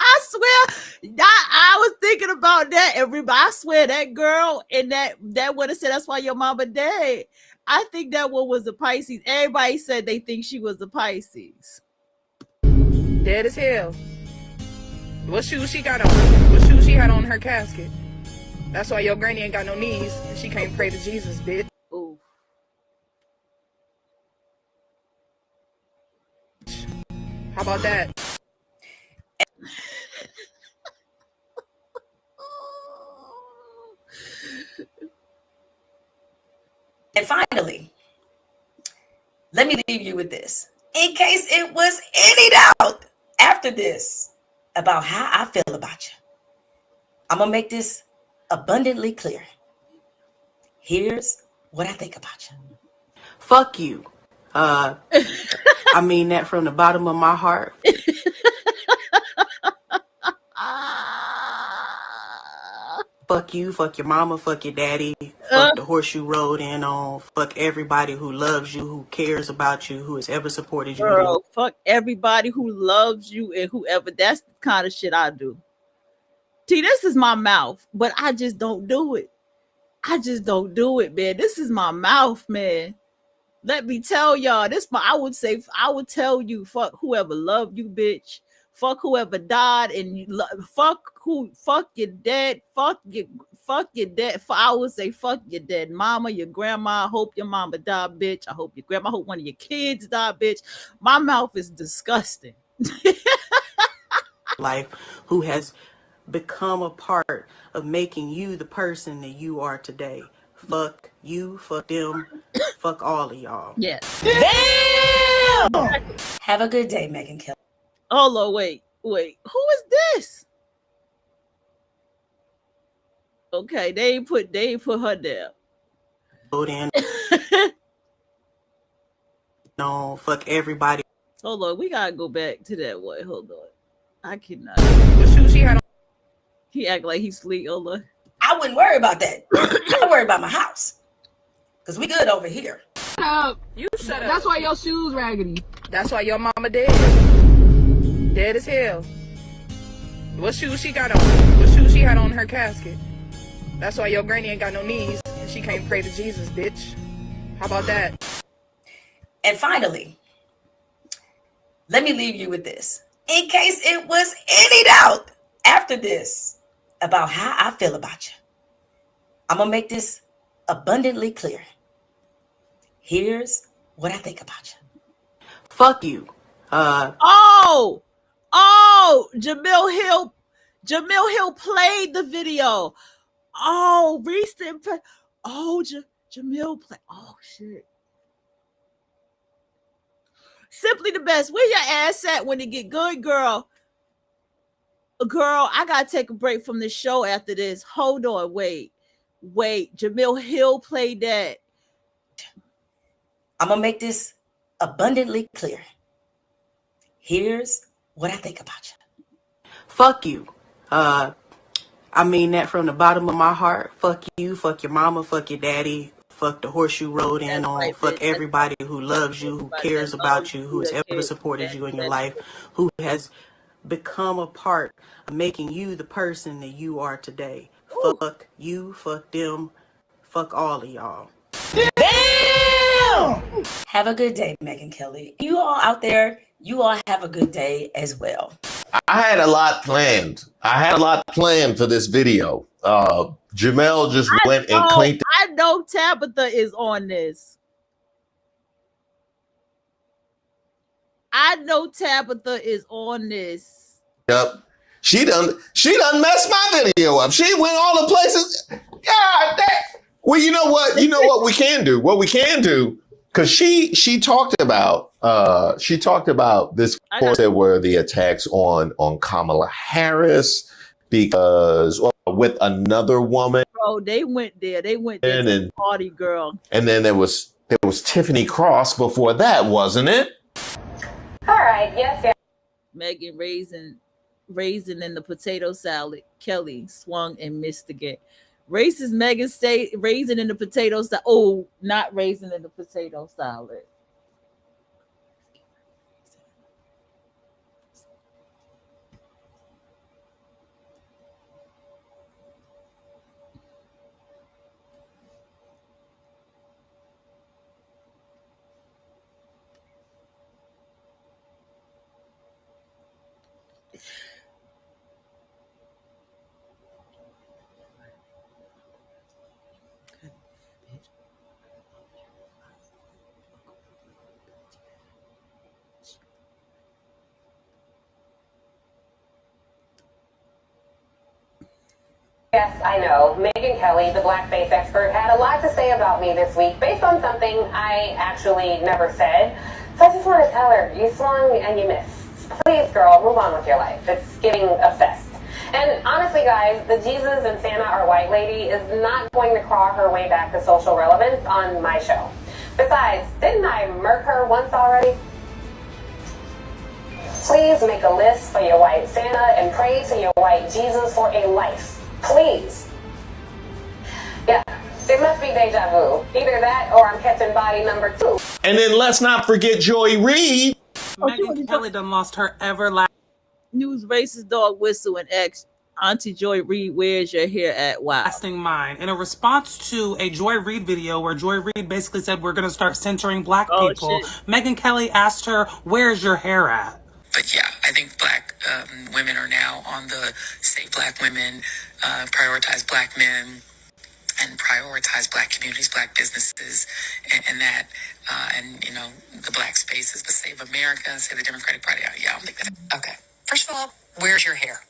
A: I swear, I was thinking about that. Everybody, I swear that girl and that would have said that's why your mama dead. I think that one was a Pisces. Everybody said they think she was a Pisces.
F: Dead as hell. What shoes she got on? What shoes she had on her casket? That's why your granny ain't got no knees and she can't pray to Jesus, bitch.
A: Ooh.
F: How about that?
N: And finally, let me leave you with this. In case it was any doubt after this about how I feel about you. I'm gonna make this abundantly clear. Here's what I think about you. Fuck you. I mean that from the bottom of my heart. Fuck you, fuck your mama, fuck your daddy, fuck the horse you rode in on, fuck everybody who loves you, who cares about you, who has ever supported you.
A: Girl, fuck everybody who loves you and whoever. That's the kind of shit I do. See, this is my mouth, but I just don't do it. I just don't do it, man. This is my mouth, man. Let me tell y'all, I would tell you, fuck whoever loved you, bitch. Fuck whoever died, and fuck your dad, fuck your dad. I would say fuck your dead mama, your grandma. I hope your mama died, bitch. I hope I hope one of your kids died, bitch. My mouth is disgusting.
N: Life, who has become a part of making you the person that you are today. Fuck you, fuck them, fuck all of y'all.
A: Yes.
N: Damn! Have a good day, Megan Kelly.
A: Hold on, wait. Who is this? Okay, they ain't put her down.
N: No, fuck everybody.
A: Hold on, we gotta go back to that one. Hold on. I cannot.
F: The shoes she had on.
A: He act like he sleep. Hold on.
N: I wouldn't worry about that. I worry about my house. Cause we good over here.
D: Shut up.
F: You shut up.
D: That's why your shoes raggedy.
F: That's why your mama dead. Dead as hell. What shoes she got on? What shoes she had on her casket? That's why your granny ain't got no knees and she can't pray to Jesus, bitch. How about that?
N: And finally, let me leave you with this. In case it was any doubt after this about how I feel about you, I'm gonna make this abundantly clear. Here's what I think about you. Fuck you.
A: Jamil Hill played the video. Oh, Reese didn't play. Jamil play. Oh shit. Simply the best. Where your ass at when it get good, girl? Girl, I gotta take a break from this show after this. Hold on, wait. Jamil Hill played that.
N: I'm gonna make this abundantly clear. Here's what I think about you. Fuck you. I mean that from the bottom of my heart. Fuck you, fuck your mama, fuck your daddy, fuck the horse you rode in on, fuck everybody who loves you, who cares about you, who has ever supported you in your life, who has become a part of making you the person that you are today. Fuck you, fuck them, fuck all of y'all. Damn! Have a good day, Megan Kelly. You all out there, you all have a good day as well.
E: I had a lot planned. For this video. Jamel just went and claimed.
A: I know Tabitha is on this.
E: Yep. She done messed my video up. She went all the places. God damn. Well, you know what we can do? What we can do, because she talked about this. Of course, there were the attacks on Kamala Harris because with another woman.
A: Oh, they went there. And party girl.
E: And then there was Tiffany Cross before that, wasn't it?
G: All right. Yes.
A: Megan raisin in the potato salad. Kelly swung and missed again. Racist Megan say raisin in the potato salad. Oh, not raisin in the potato salad.
G: Yes, I know. Megan Kelly, the blackface expert, had a lot to say about me this week based on something I actually never said. So I just want to tell her, you swung and you missed. Please, girl, move on with your life. It's getting obsessed. And honestly, guys, the Jesus and Santa are white lady is not going to claw her way back to social relevance on my show. Besides, didn't I murk her once already? Please make a list for your white Santa and pray to your white Jesus for a life. Please. Yeah, it must be deja vu. Either that or I'm catching body number 2.
E: And then let's not forget Joy Reid.
H: Megyn Kelly done lost her everlasting
A: News racist dog whistle and X. Auntie Joy Reid, where's your hair at? Wow.
H: mind. In a response to a Joy Reid video where Joy Reid basically said we're going to start censoring black people, Megyn Kelly asked her, where's your hair at?
I: But yeah, I think black women are now on the save black women, prioritize black men, and prioritize black communities, black businesses, and that, and you know, the black spaces, but save America, save the Democratic Party. Yeah, I don't think that's okay. First of all, where's your hair?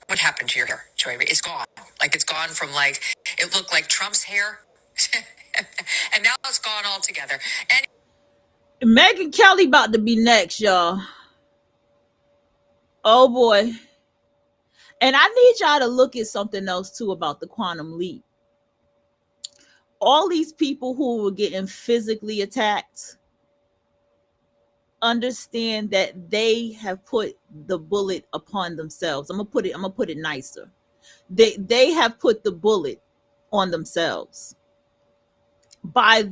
I: What happened to your hair, Joy Reid? It's gone. Like it's gone from like it looked like Trump's hair, and now it's gone altogether. And
A: Megyn Kelly about to be next, y'all. Oh boy. And I need y'all to look at something else too about the quantum leap. All these people who were getting physically attacked, understand that they have put the bullet upon themselves. I'm gonna put it nicer. They have put the bullet on themselves by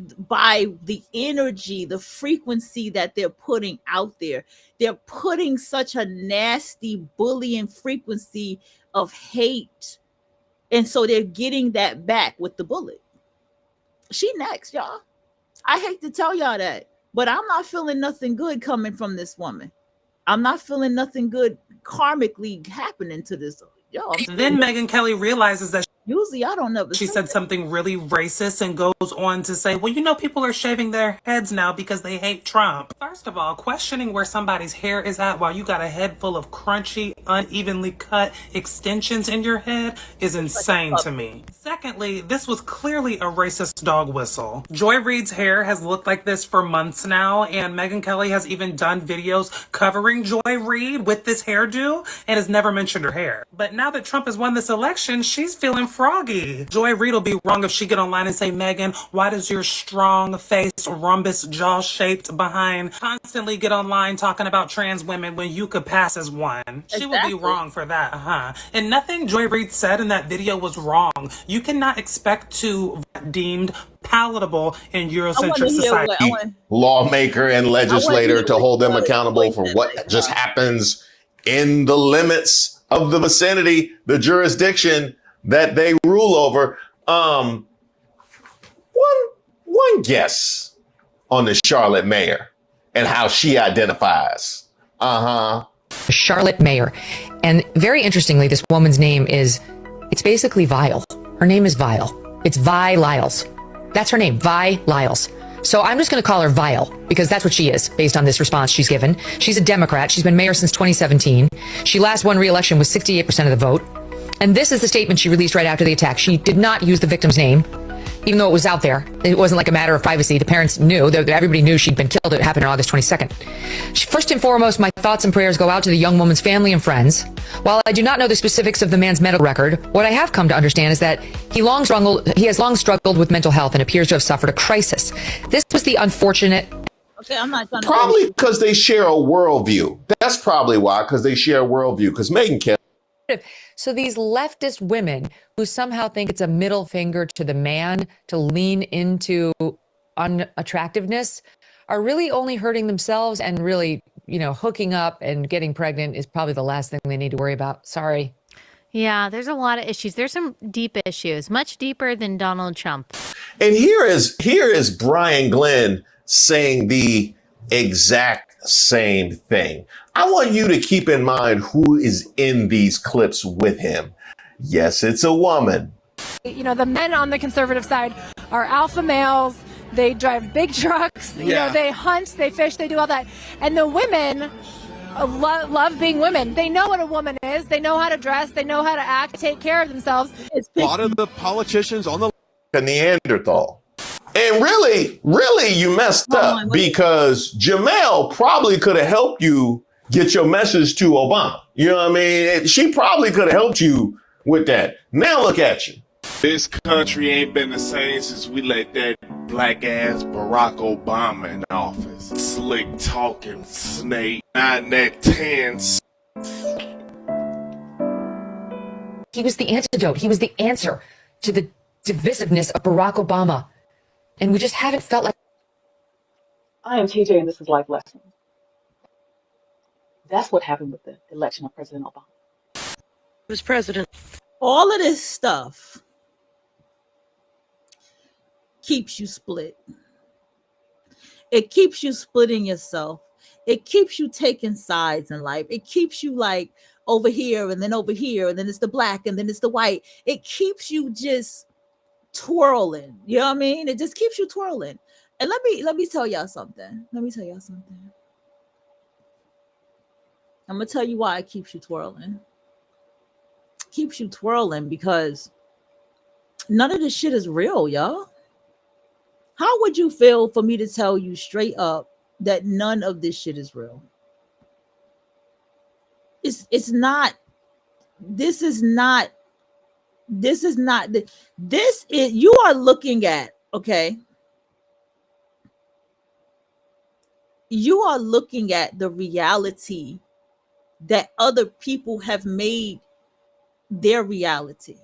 A: the energy, the frequency that they're putting out there. They're putting such a nasty bullying frequency of hate, and so they're getting that back with the bullet. She next, y'all. I hate to tell y'all that, but I'm not feeling nothing good coming from this woman. I'm not feeling nothing good karmically happening to this. Yo,
H: then Megyn Kelly realizes that
A: usually I don't know.
H: She said something really racist and goes on to say, well, you know, people are shaving their heads now because they hate Trump. First of all, questioning where somebody's hair is at while you got a head full of crunchy, unevenly cut extensions in your head is insane to me. Secondly, this was clearly a racist dog whistle. Joy Reid's hair has looked like this for months now, and Megyn Kelly has even done videos covering Joy Reid with this hairdo and has never mentioned her hair. But now that Trump has won this election, she's feeling froggy. Joy Reid will be wrong if she get online and say, Megyn, why does your strong face, rhombus jaw shaped behind constantly get online talking about trans women when you could pass as one? She would be wrong for that, And nothing Joy Reid said in that video was wrong. You cannot expect to be deemed palatable in Eurocentric society.
E: Lawmaker and legislator to hold them accountable for what just happens in the limits of the vicinity, the jurisdiction that they rule over. One guess on the Charlotte mayor and how she identifies.
V: Charlotte Mayer. And very interestingly, this woman's name it's basically Vile. Her name is Vile. It's Vi Lyles. That's her name, Vi Lyles. So I'm just going to call her Vile because that's what she is based on this response she's given. She's a Democrat. She's been mayor since 2017. She last won re-election with 68% of the vote. And this is the statement she released right after the attack. She did not use the victim's name, even though it was out there. It wasn't like a matter of privacy. The parents knew, everybody knew she'd been killed. It happened on August 22nd. First and foremost, my thoughts and prayers go out to the young woman's family and friends. While I do not know the specifics of the man's medical record, what I have come to understand is that he has long struggled with mental health and appears to have suffered a crisis. This was the unfortunate.
A: Okay, I'm not trying to.
E: Probably because they share a worldview. That's probably why, because they share a worldview. Because Megyn Kelly.
V: So these leftist women who somehow think it's a middle finger to the man to lean into unattractiveness are really only hurting themselves, and really, hooking up and getting pregnant is probably the last thing they need to worry about. Sorry.
J: Yeah, there's a lot of issues. There's some deep issues, much deeper than Donald Trump.
E: And here is Brian Glenn saying the exact same thing. I want you to keep in mind who is in these clips with him. Yes, it's a woman.
L: The men on the conservative side are alpha males. They drive big trucks. They hunt, they fish, they do all that. And the women love being women. They know what a woman is. They know how to dress. They know how to act, take care of themselves.
T: A lot of the politicians on the
E: Neanderthal. And really, you messed up because Jamel probably could have helped you get your message to Obama. You know what I mean? She probably could have helped you with that. Now look at you.
K: This country ain't been the same since we let that black ass Barack Obama in office. Slick talking snake, 9-neck 10.
V: He was the antidote. He was the answer to the divisiveness of Barack Obama. And we just haven't felt like.
M: I am TJ, and this is Life Lesson. That's what happened with the election of President Obama.
A: Was president. All of this stuff keeps you split. It keeps you splitting yourself. It keeps you taking sides in life. It keeps you like over here and then over here, and then it's the black and then it's the white. It keeps you just twirling. You know what I mean? It just keeps you twirling. And let me tell y'all something. I'm gonna tell you why it keeps you twirling. It keeps you twirling because none of this shit is real, y'all. How would you feel for me to tell you straight up that none of this shit is real? It's not. This is you are looking at, okay? You are looking at the reality that other people have made their reality.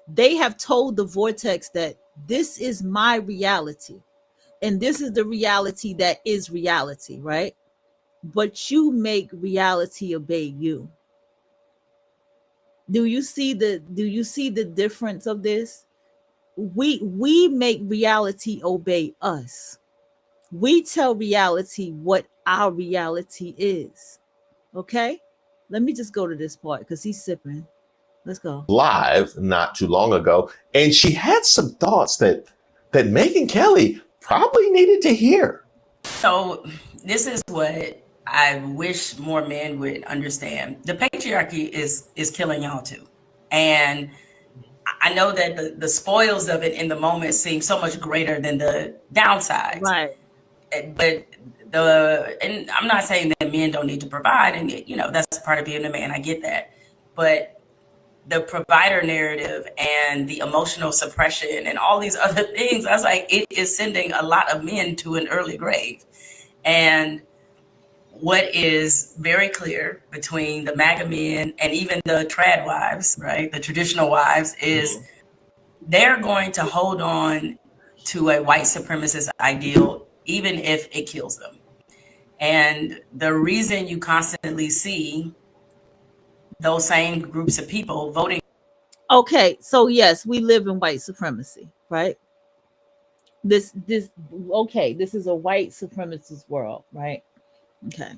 A: They have told the vortex that this is my reality and this is the reality that is reality, right? But you make reality obey you. Do you see the difference of this? We make reality obey us. We tell reality what our reality is. Okay? Let me just go to this part because he's sipping. Let's go.
E: Live not too long ago, and she had some thoughts that Megyn Kelly probably needed to hear.
N: So this is what I wish more men would understand. The patriarchy is killing y'all too. And I know that the spoils of it in the moment seem so much greater than the downsides.
A: Right.
N: But and I'm not saying that men don't need to provide, and that's part of being a man. I get that. But the provider narrative and the emotional suppression and all these other things, I was like, it is sending a lot of men to an early grave. And what is very clear between the MAGA men and even the trad wives, right, the traditional wives, is they're going to hold on to a white supremacist ideal, even if it kills them. And the reason you constantly see those same groups of people voting.
A: Okay, so yes, we live in white supremacy, right? This is a white supremacist world, right? Okay.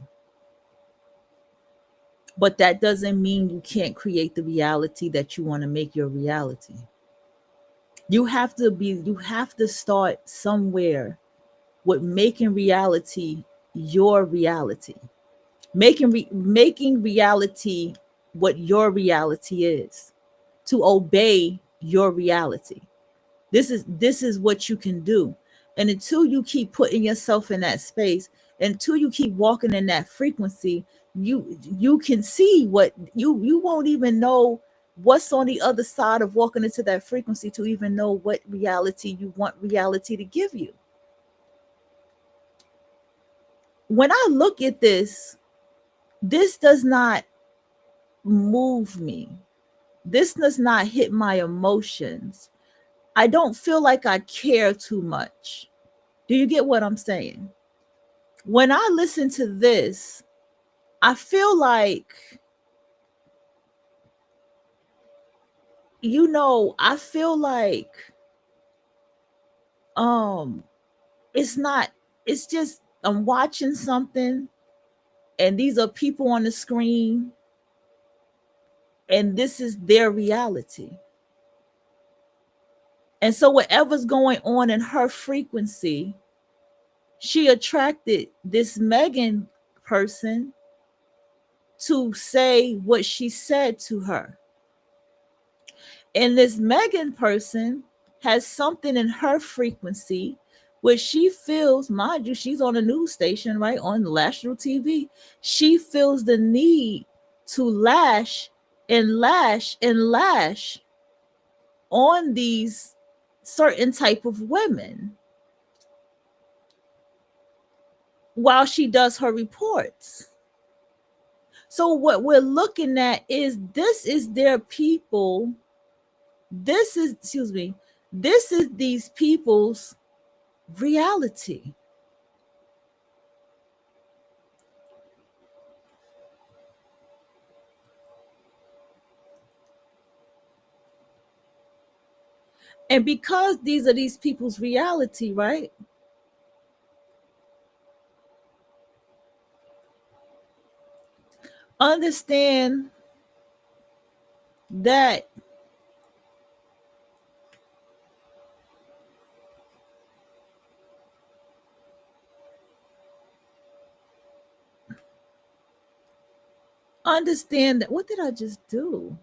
A: But that doesn't mean you can't create the reality that you want to make your reality. You have to start somewhere with making reality your reality. Making reality what your reality is, to obey your reality. This is what you can do. And until you keep putting yourself in that space, until you keep walking in that frequency, you can see what you won't even know what's on the other side of walking into that frequency to even know what reality you want reality to give you. When I look at this does not move me. This does not hit my emotions. I don't feel like I care too much. Do you get what I'm saying? When I listen to this, I feel like, it's just I'm watching something and these are people on the screen and this is their reality. And so whatever's going on in her frequency, she attracted this Megyn person to say what she said to her. And this Megyn person has something in her frequency Where she feels, mind you, she's on a news station, right, on national TV. She feels the need to lash and lash and lash on these certain type of women while she does her reports. So what we're looking at is this is their people. This is, this is these people's reality. And because these are these people's reality, right? Understand that what did I just do?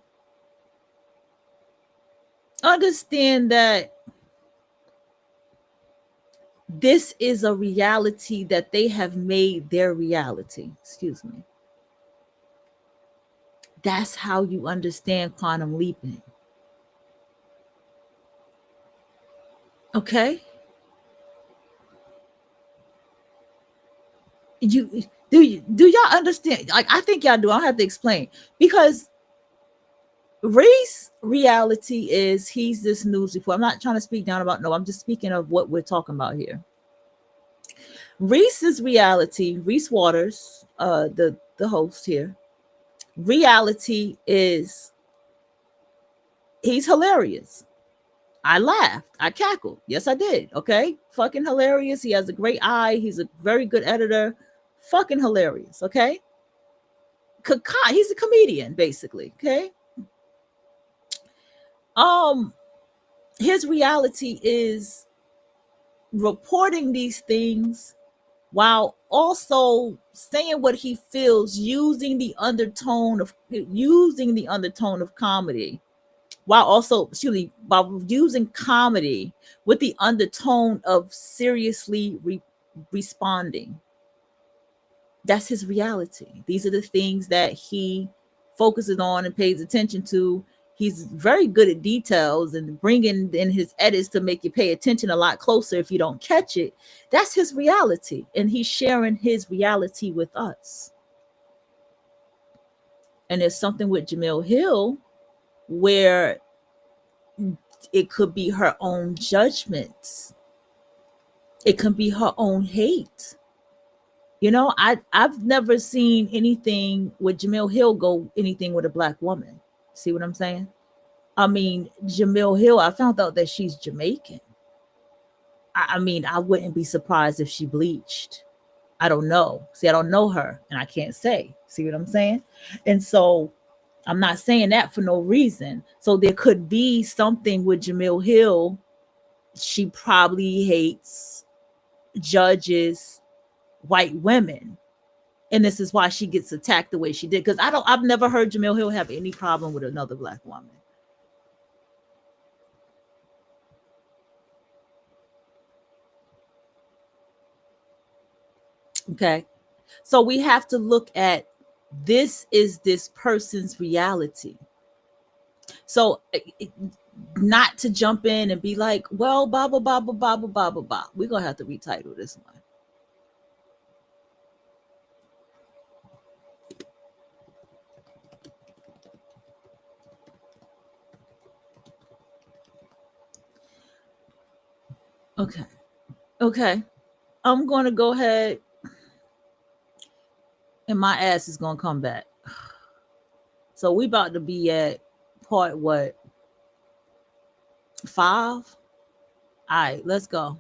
A: Understand that this is a reality that they have made their reality. Excuse me. That's how you understand quantum leaping. Okay? Do y'all understand? Like, I think y'all do. I don't have to explain, because Reese reality is he's this news reporter. I'm not trying to speak down about, no, I'm just speaking of what we're talking about here. Reese's reality, Reese Waters, the host here, reality is he's hilarious. I laughed, I cackled. Yes, I did. Okay, fucking hilarious. He has a great eye. He's a very good editor. Fucking hilarious. Okay, he's a comedian basically. Okay. His reality is reporting these things while also saying what he feels, using the undertone of comedy, while also while using comedy with the undertone of seriously responding. That's his reality. These are the things that he focuses on and pays attention to. He's very good at details and bringing in his edits to make you pay attention a lot closer if you don't catch it. That's his reality, and he's sharing his reality with us. And there's something with Jemele Hill where it could be her own judgments. It can be her own hate. You know, I've never seen anything with Jemele Hill go anything with a black woman. See what I'm saying? I mean, Jemele Hill, I found out that she's Jamaican. I mean, I wouldn't be surprised if she bleached. I don't know. See, I don't know her and I can't say. See what I'm saying? And so I'm not saying that for no reason. So there could be something with Jemele Hill. She probably hates, judges white women. And this is why she gets attacked the way she did. Because I've never heard Jemele Hill have any problem with another black woman. Okay. So we have to look at this is this person's reality. So not to jump in and be like, well, blah, blah, blah, blah, blah, blah, blah, blah. We're going to have to retitle this one. Okay. I'm going to go ahead and my ass is going to come back. So we about to be at part what? 5? All right, let's go.